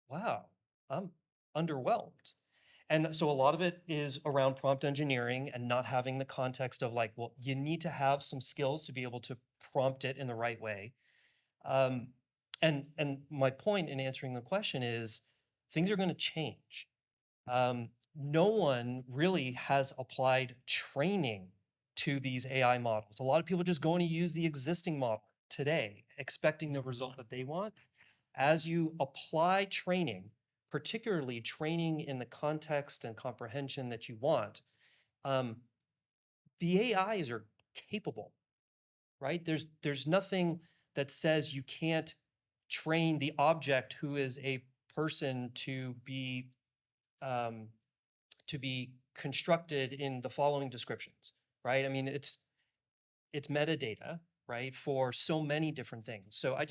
Speaker 3: wow, I'm underwhelmed. And so a lot of it is around prompt engineering and not having the context of like, well, you need to have some skills to be able to prompt it in the right way. And my point in answering the question is, things are going to change. No one really has applied training to these AI models. A lot of people just going to use the existing model today, expecting the result that they want. As you apply training, particularly training in the context and comprehension that you want, the AIs are capable, right? There's nothing that says you can't train the object who is a person to be constructed in the following descriptions, right? I mean, it's metadata, right, for so many different things. So I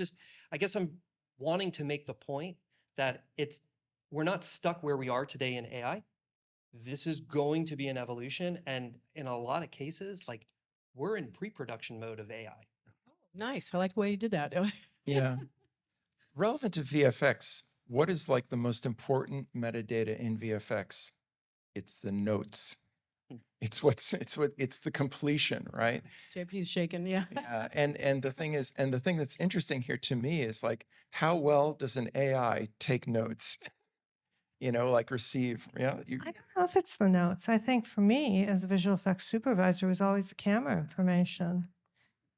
Speaker 3: guess I'm wanting to make the point that we're not stuck where we are today in AI. This is going to be an evolution, and in a lot of cases, like, we're in pre-production mode of AI.
Speaker 1: Nice. I like the way you did that.
Speaker 5: Yeah. Relevant to VFX, what is like the most important metadata in VFX? It's the notes. It's the completion, right?
Speaker 1: JP's shaking, yeah.
Speaker 5: And the thing is, and the thing that's interesting here to me is like, how well does an AI take notes? Like receive,
Speaker 2: I don't know if it's the notes. I think for me, as a visual effects supervisor, it was always the camera information.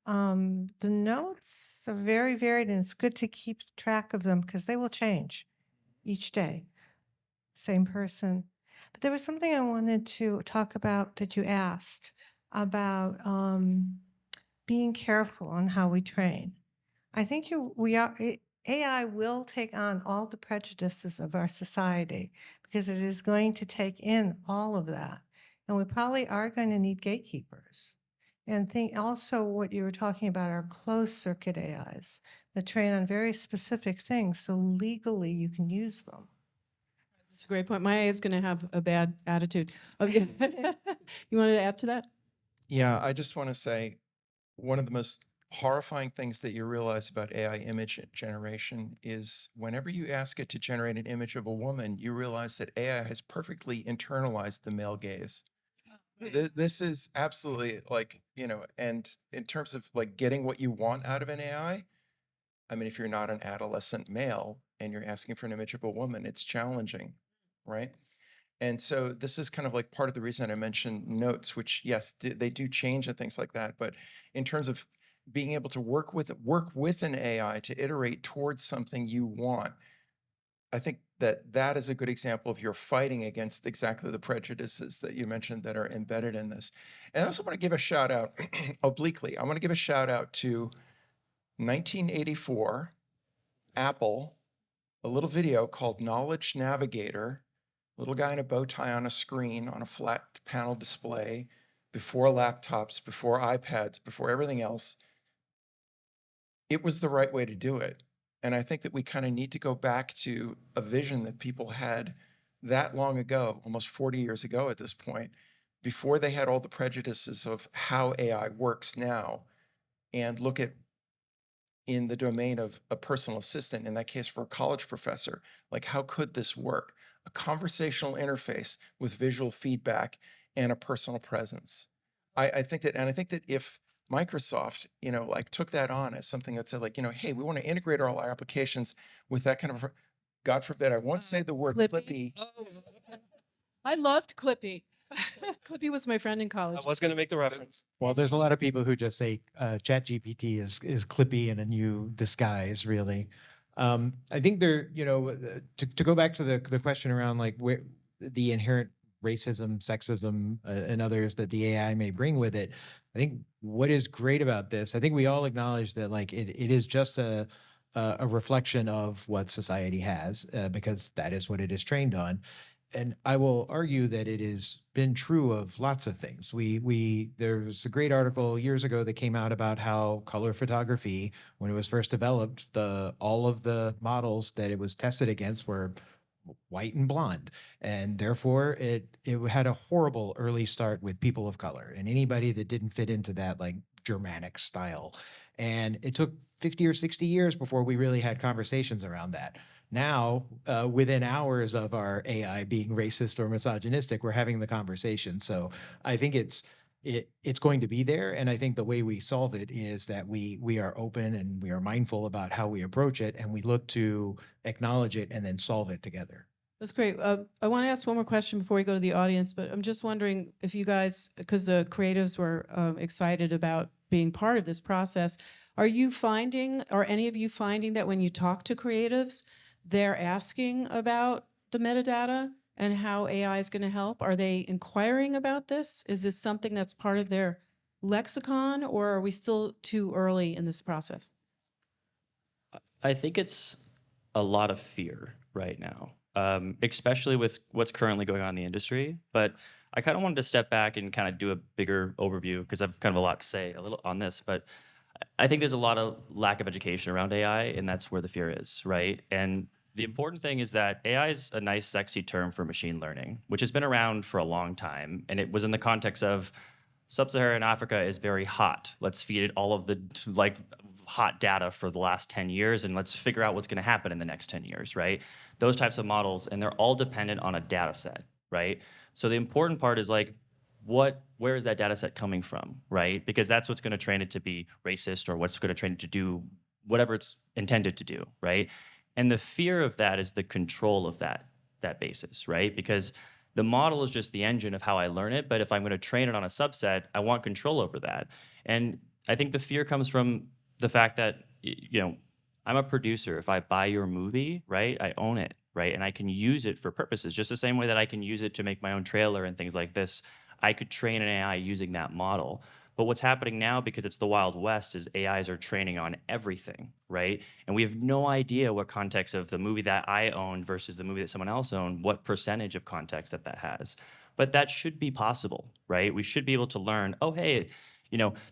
Speaker 2: The notes are very varied, and it's good to keep track of them because they will change each day. Same person. But there was something I wanted to talk about that you asked about being careful on how we train. I think AI will take on all the prejudices of our society because it is going to take in all of that. And we probably are going to need gatekeepers. And think also what you were talking about are closed circuit AIs that train on very specific things. So legally you can use them.
Speaker 1: That's a great point. My AI is going to have a bad attitude. Okay. You wanted to add to that?
Speaker 5: Yeah, I just want to say one of the most horrifying things that you realize about AI image generation is whenever you ask it to generate an image of a woman, you realize that AI has perfectly internalized the male gaze. This is absolutely like, and in terms of like getting what you want out of an AI, I mean, if you're not an adolescent male and you're asking for an image of a woman, it's challenging, right? And so this is kind of like part of the reason I mentioned notes, which yes, they do change and things like that. But in terms of being able to work with an AI to iterate towards something you want, I think that that is a good example of you're fighting against exactly the prejudices that you mentioned that are embedded in this. And I also want to give a shout out obliquely. I want to give a shout out to 1984, Apple, a little video called Knowledge Navigator, little guy in a bow tie on a screen on a flat panel display, before laptops, before iPads, before everything else. It was the right way to do it. And I think that we kind of need to go back to a vision that people had that long ago, almost 40 years ago at this point, before they had all the prejudices of how AI works now, and look at, in the domain of a personal assistant, in that case for a college professor, like how could this work? A conversational interface with visual feedback and a personal presence. I think that if Microsoft, like took that on as something that said like, hey, we want to integrate all our applications with that kind of, God forbid, I won't say the word
Speaker 1: Clippy.
Speaker 5: Clippy.
Speaker 1: I loved Clippy. Clippy was my friend in
Speaker 3: I
Speaker 1: college.
Speaker 3: was going to make the reference.
Speaker 4: Well, there's a lot of people who just say ChatGPT is Clippy in a new disguise, really. I think to go back to the question around like where the inherent racism, sexism, and others that the AI may bring with it. I think what is great about this, I think we all acknowledge that like it is just a reflection of what society has, because that is what it is trained on. And I will argue that it has been true of lots of things. There was a great article years ago that came out about how color photography, when it was first developed, all of the models that it was tested against were white and blonde, and therefore it had a horrible early start with people of color and anybody that didn't fit into that like Germanic style. And it took 50 or 60 years before we really had conversations around that. Now, within hours of our AI being racist or misogynistic, we're having the conversation. So I think it's going to be there. And I think the way we solve it is that we are open and we are mindful about how we approach it, and we look to acknowledge it and then solve it together.
Speaker 1: That's great. I want to ask one more question before we go to the audience, but I'm just wondering if you guys, because the creatives were excited about being part of this process, are you finding, or any of you finding that when you talk to creatives, they're asking about the metadata and how AI is going to help? Are they inquiring about this? Is this something that's part of their lexicon, or are we still too early in this process?
Speaker 6: I think it's a lot of fear right now, especially with what's currently going on in the industry. But I kind of wanted to step back and kind of do a bigger overview, because I've kind of a lot to say a little on this. But I think there's a lot of lack of education around AI, and that's where the fear is, right? And the important thing is that AI is a nice, sexy term for machine learning, which has been around for a long time. And it was in the context of sub-Saharan Africa is very hot. Let's feed it all of the like hot data for the last 10 years, and let's figure out what's going to happen in the next 10 years, right? Those types of models, and they're all dependent on a data set, right? So the important part is like, where is that data set coming from, right? Because that's what's going to train it to be racist, or what's going to train it to do whatever it's intended to do, right? And the fear of that is the control of that basis, right? Because the model is just the engine of how I learn it, but if I'm going to train it on a subset, I want control over that. And I think the fear comes from the fact that, I'm a producer. If I buy your movie, right, I own it, right? And I can use it for purposes, just the same way that I can use it to make my own trailer and things like this. I could train an AI using that model. But what's happening now, because it's the Wild West, is AIs are training on everything, right? And we have no idea what context of the movie that I own versus the movie that someone else owned, what percentage of context that has. But that should be possible, right? We should be able to learn, oh, hey,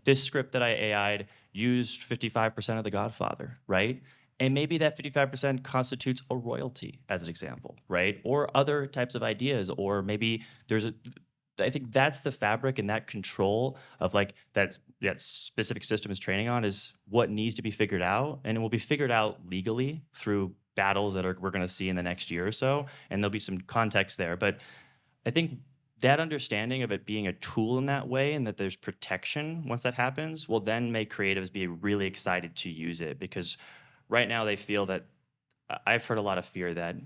Speaker 6: this script that I AI'd used 55% of The Godfather, right? And maybe that 55% constitutes a royalty, as an example, right? Or other types of ideas, or maybe I think that's the fabric, and that control of like that specific system is training on is what needs to be figured out, and it will be figured out legally through battles that we're going to see in the next year or so, and there'll be some context there. But I think that understanding of it being a tool in that way, and that there's protection once that happens, will then make creatives be really excited to use it, because right now they feel that I've heard a lot of fear that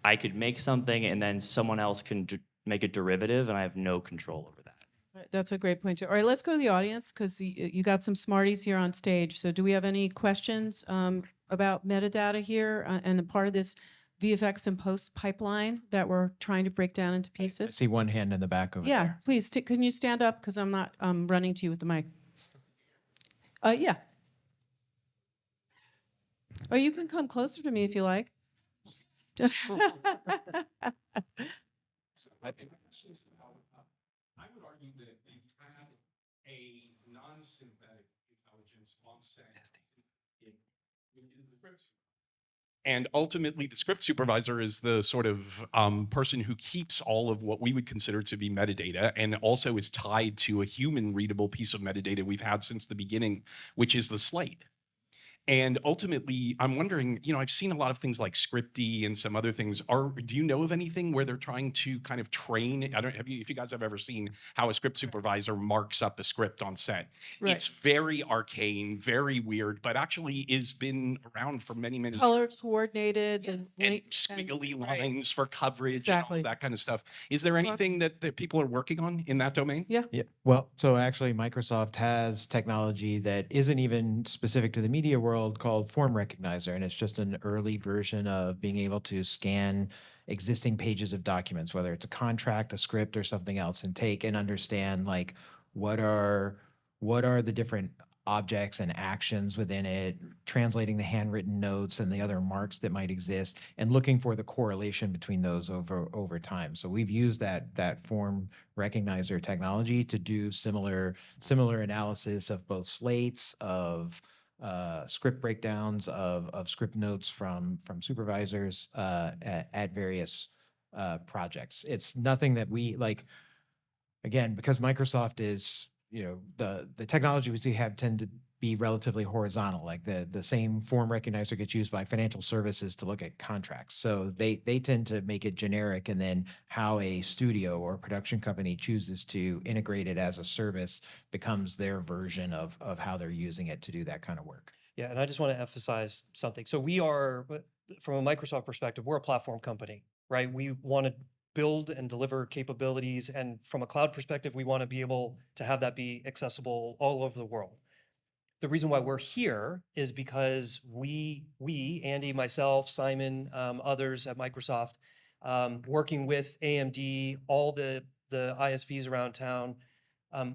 Speaker 6: I could make something and then someone else can make a derivative, and I have no control over that.
Speaker 1: Right, that's a great point too. All right, let's go to the audience, because you got some smarties here on stage. So do we have any questions about metadata here and a part of this VFX and post pipeline that we're trying to break down into
Speaker 4: I
Speaker 1: pieces?
Speaker 4: see one hand in the back over
Speaker 1: Yeah,
Speaker 4: there.
Speaker 1: please, can you stand up? Because I'm not running to you with the mic. Yeah. Or you can come closer to me if you like.
Speaker 7: I think I would argue that we've had a non-synthetic intelligence on set in the script. And ultimately, the script supervisor is the sort of person who keeps all of what we would consider to be metadata, and also is tied to a human readable piece of metadata we've had since the beginning, which is the slate. And ultimately, I'm wondering, you know, I've seen a lot of things like Scripty and some other things. Do you know of anything where they're trying to kind of train? If you guys have ever seen how a script supervisor marks up a script on set.
Speaker 1: Right.
Speaker 7: It's very arcane, very weird, but actually has been around for many, many
Speaker 1: Color
Speaker 7: years.
Speaker 1: coordinated
Speaker 7: And
Speaker 1: link-
Speaker 7: squiggly
Speaker 1: right.
Speaker 7: lines for coverage and all
Speaker 1: Exactly.
Speaker 7: that kind of stuff. Is there anything that people are working on in that domain?
Speaker 1: Yeah.
Speaker 4: Yeah. Well, so actually Microsoft has technology that isn't even specific to the media world called Form Recognizer. And it's just an early version of being able to scan existing pages of documents, whether it's a contract, a script, or something else, and take and understand like what are the different objects and actions within it, translating the handwritten notes and the other marks that might exist, and looking for the correlation between those over time. So we've used that Form Recognizer technology to do similar analysis of both slates, of script breakdowns, of script notes from supervisors at various projects. It's nothing that we like. Again, because Microsoft is, you know, the technologies we have tend to be relatively horizontal. Like the same form recognizer gets used by financial services to look at contracts. So they tend to make it generic, and then how a studio or production company chooses to integrate it as a service becomes their version of how they're using it to do that kind of work.
Speaker 3: Yeah, and I just want to emphasize something. So we are, from a Microsoft perspective, we're a platform company, right? We want to build and deliver capabilities. And from a cloud perspective, we want to be able to have that be accessible all over the world. The reason why we're here is because we, Andy, myself, Simon, others at Microsoft, working with AMD, all the ISVs around town,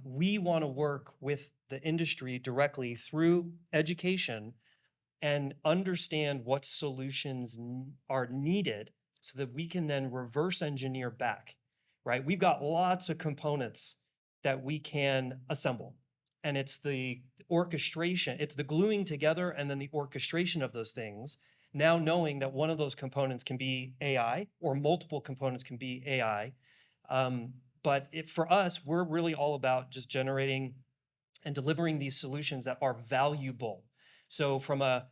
Speaker 3: we want to work with the industry directly through education and understand what solutions are needed so that we can then reverse engineer back, right? We've got lots of components that we can assemble. And it's the orchestration, it's the gluing together and then the orchestration of those things. Now knowing that one of those components can be AI or multiple components can be AI. But for us, we're really all about just generating and delivering these solutions that are valuable. So from a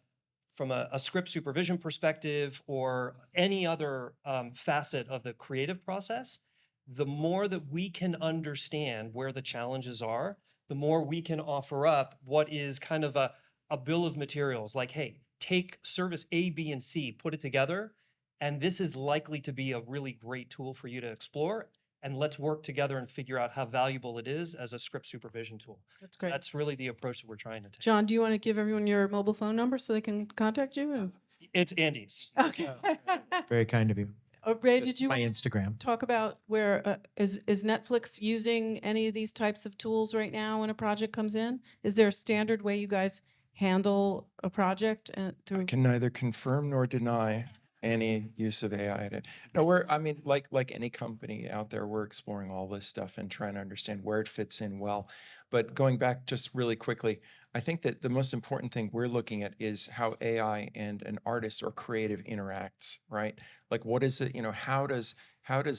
Speaker 3: script supervision perspective or any other facet of the creative process, the more that we can understand where the challenges are, the more we can offer up what is kind of a bill of materials. Like, hey, take service A, B, and C, put it together, and this is likely to be a really great tool for you to explore. And let's work together and figure out how valuable it is as a script supervision tool.
Speaker 1: That's great.
Speaker 3: That's really the approach that we're trying to take.
Speaker 1: John, do you want to give everyone your mobile phone number so they can contact you?
Speaker 3: It's Andy's.
Speaker 1: Okay.
Speaker 4: Very kind of you.
Speaker 1: Ray, did you
Speaker 4: My
Speaker 1: want
Speaker 4: Instagram.
Speaker 1: to talk about where is Netflix using any of these types of tools right now when a project comes in? Is there a standard way you guys handle a project
Speaker 5: I
Speaker 1: through?
Speaker 5: can neither confirm nor deny any use of AI in it. No, I mean, like any company out there, we're exploring all this stuff and trying to understand where it fits in well. But going back just really quickly, I think that the most important thing we're looking at is how AI and an artist or creative interacts, right? Like, what is it, you know, how does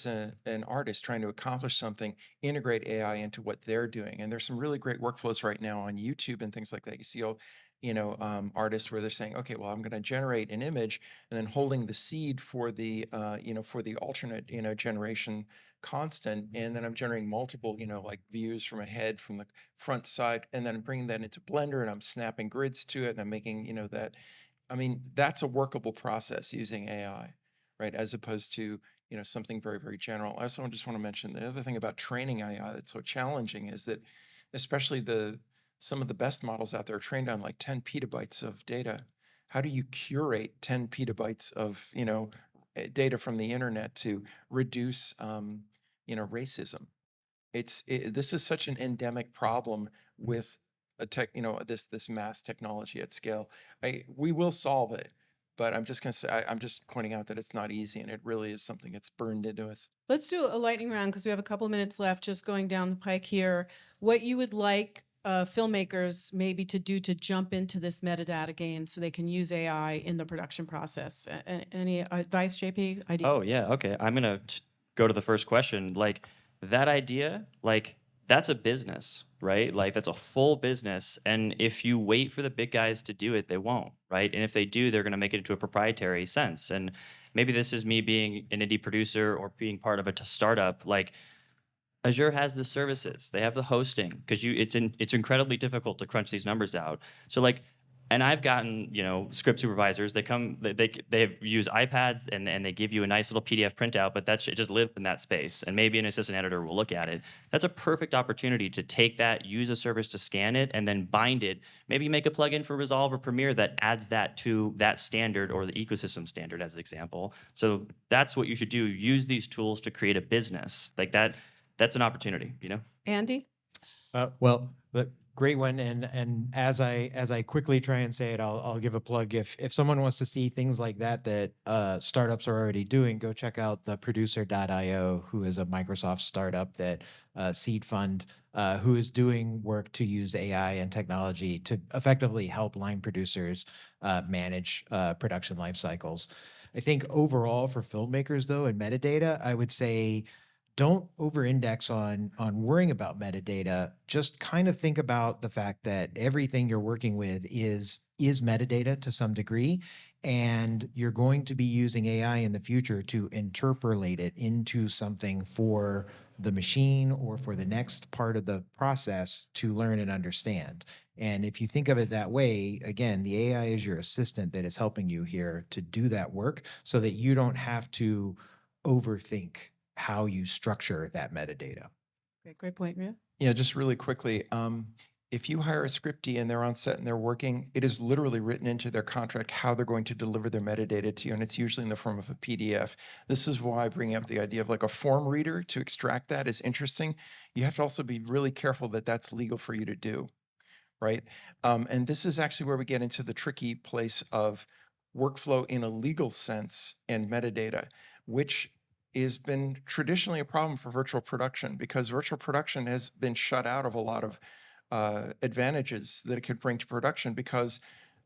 Speaker 5: an artist trying to accomplish something integrate AI into what they're doing? And there's some really great workflows right now on YouTube and things like that. You see all, you know, artists where they're saying, okay, well, I'm going to generate an image and then holding the seed for the, you know, for the alternate, you know, generation constant. And then I'm generating multiple, you know, like views from a head, from the front side, and then I'm bringing that into Blender and I'm snapping grids to it and I'm making, you know, that, I mean, that's a workable process using AI, right? As opposed to, you know, something very, very general. I also just want to mention the other thing about training AI that's so challenging is that especially some of the best models out there are trained on like 10 petabytes of data. How do you curate 10 petabytes of, you know, data from the internet to reduce, racism. This is such an endemic problem with this mass technology at scale. We will solve it, but I'm just going to say, I'm just pointing out that it's not easy, and it really is something that's burned into us.
Speaker 1: Let's do a lightning round because we have a couple of minutes left just going down the pike here. What you would like filmmakers maybe to do to jump into this metadata game so they can use AI in the production process? Any advice, JP? Ideas?
Speaker 6: Oh yeah, okay. I'm gonna go to the first question. Like that idea, like that's a business, right? Like that's a full business. And if you wait for the big guys to do it, they won't, right? And if they do, they're gonna make it into a proprietary sense. And maybe this is me being an indie producer or being part of a startup. Like Azure has the services, they have the hosting, because it's incredibly difficult to crunch these numbers out. So like, and I've gotten script supervisors. They use iPads and they give you a nice little PDF printout, but it just lives in that space. And maybe an assistant editor will look at it. That's a perfect opportunity to take that, use a service to scan it, and then bind it. Maybe make a plugin for Resolve or Premiere that adds that to that standard or the ecosystem standard as an example. So that's what you should do. Use these tools to create a business like that. That's an opportunity,
Speaker 1: Andy?
Speaker 4: Well, great one. And as I quickly try and say it, I'll give a plug. If someone wants to see things like that startups are already doing, go check out the producer.io, who is a Microsoft startup that seed fund, who is doing work to use AI and technology to effectively help line producers manage production life cycles. I think overall for filmmakers though, and metadata, I would say, don't over-index on worrying about metadata. Just kind of think about the fact that everything you're working with is metadata to some degree, and you're going to be using AI in the future to interpolate it into something for the machine or for the next part of the process to learn and understand. And if you think of it that way, again, the AI is your assistant that is helping you here to do that work so that you don't have to overthink how you structure that metadata.
Speaker 1: Great point, Rhea.
Speaker 5: Yeah, just really quickly, if you hire a scriptie and they're on set and they're working, it is literally written into their contract how they're going to deliver their metadata to you, and it's usually in the form of a PDF. This is why bringing up the idea of like a form reader to extract that is interesting. You have to also be really careful that that's legal for you to do, right? And this is actually where we get into the tricky place of workflow in a legal sense and metadata, which has been traditionally a problem for virtual production because virtual production has been shut out of a lot of advantages that it could bring to production because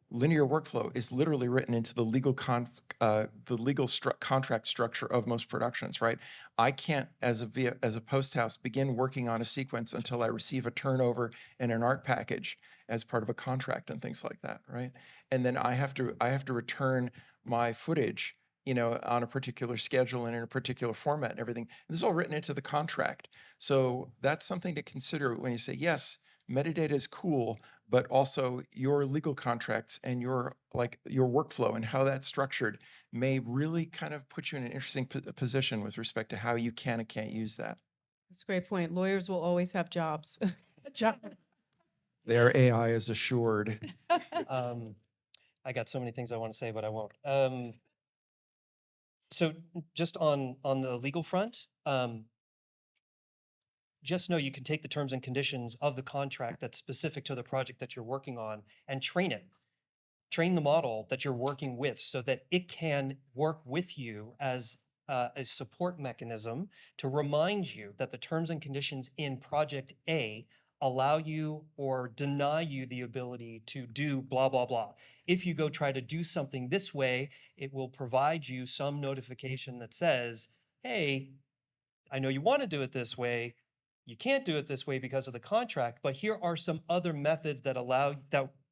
Speaker 5: linear workflow is literally written into the legal contract structure of most productions, right? I can't, as a post house, begin working on a sequence until I receive a turnover and an art package as part of a contract and things like that, right? And then I have to return my footage, on a particular schedule and in a particular format and everything. This is all written into the contract. So that's something to consider when you say, yes, metadata is cool, but also your legal contracts and your workflow and how that's structured may really kind of put you in an interesting position with respect to how you can and can't use that.
Speaker 1: That's a great point. Lawyers will always have jobs.
Speaker 5: Their AI is assured.
Speaker 3: I got so many things I want to say, but I won't. So just on the legal front, just know you can take the terms and conditions of the contract that's specific to the project that you're working on and train it. Train the model that you're working with so that it can work with you as a support mechanism to remind you that the terms and conditions in project A allow you or deny you the ability to do blah, blah, blah. If you go try to do something this way, it will provide you some notification that says, hey, I know you want to do it this way. You can't do it this way because of the contract, but here are some other methods that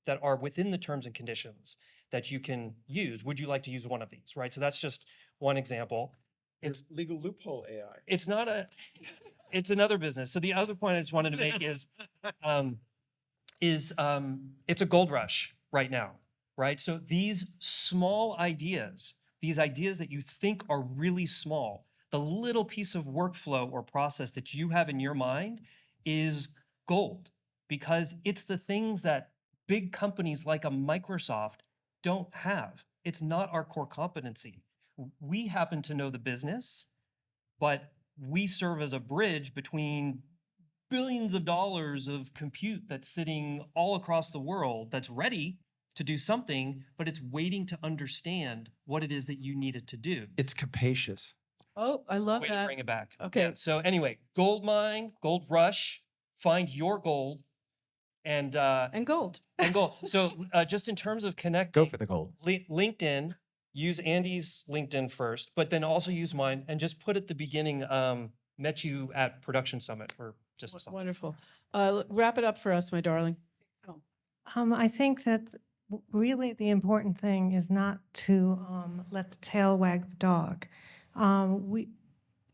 Speaker 3: that are within the terms and conditions that you can use. Would you like to use one of these, right? So that's just one example.
Speaker 5: It's legal loophole AI.
Speaker 3: It's not it's another business. So the other point I just wanted to make is it's a gold rush right now, right? So these small ideas, these ideas that you think are really small, the little piece of workflow or process that you have in your mind is gold because it's the things that big companies like a Microsoft don't have. It's not our core competency. We happen to know the business, but we serve as a bridge between billions of dollars of compute that's sitting all across the world that's ready to do something, but it's waiting to understand what it is that you need it to do.
Speaker 5: It's capacious.
Speaker 1: Oh, I love
Speaker 3: Way to
Speaker 1: that.
Speaker 3: bring it back.
Speaker 1: Okay.
Speaker 3: Yeah, so anyway, gold mine, gold rush, find your gold, and
Speaker 1: gold.
Speaker 3: and gold. So just in terms of connecting,
Speaker 4: Go for the gold.
Speaker 3: LinkedIn, use Andy's LinkedIn first, but then also use mine, and just put at the beginning, met you at Production Summit, or just something.
Speaker 1: Wonderful. Wrap it up for us, my darling.
Speaker 2: I think that really the important thing is not to let the tail wag the dog.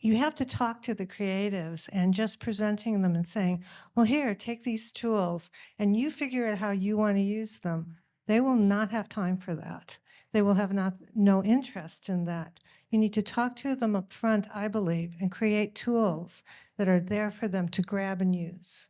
Speaker 2: You have to talk to the creatives, and just presenting them and saying, well, here, take these tools and you figure out how you want to use them. They will not have time for that. They will have no interest in that. You need to talk to them up front, I believe, and create tools that are there for them to grab and use.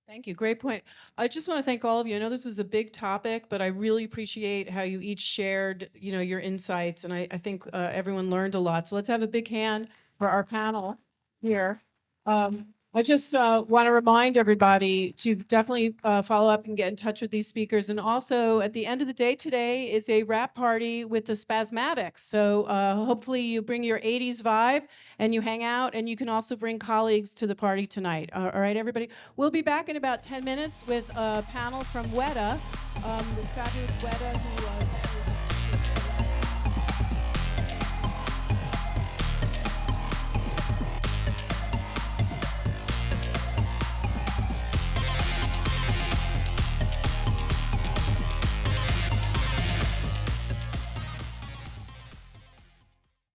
Speaker 1: Thank you. Great point. I just want to thank all of you. I know this was a big topic, but I really appreciate how you each shared, your insights, and I think everyone learned a lot. So let's have a big hand for our panel here. I just want to remind everybody to definitely follow up and get in touch with these speakers. And also, at the end of the day today is a wrap party with the Spasmatics. So hopefully you bring your 80s vibe and you hang out, and you can also bring colleagues to the party tonight. All right, everybody. We'll be back in about 10 minutes with a panel from Weta, the fabulous Weta, who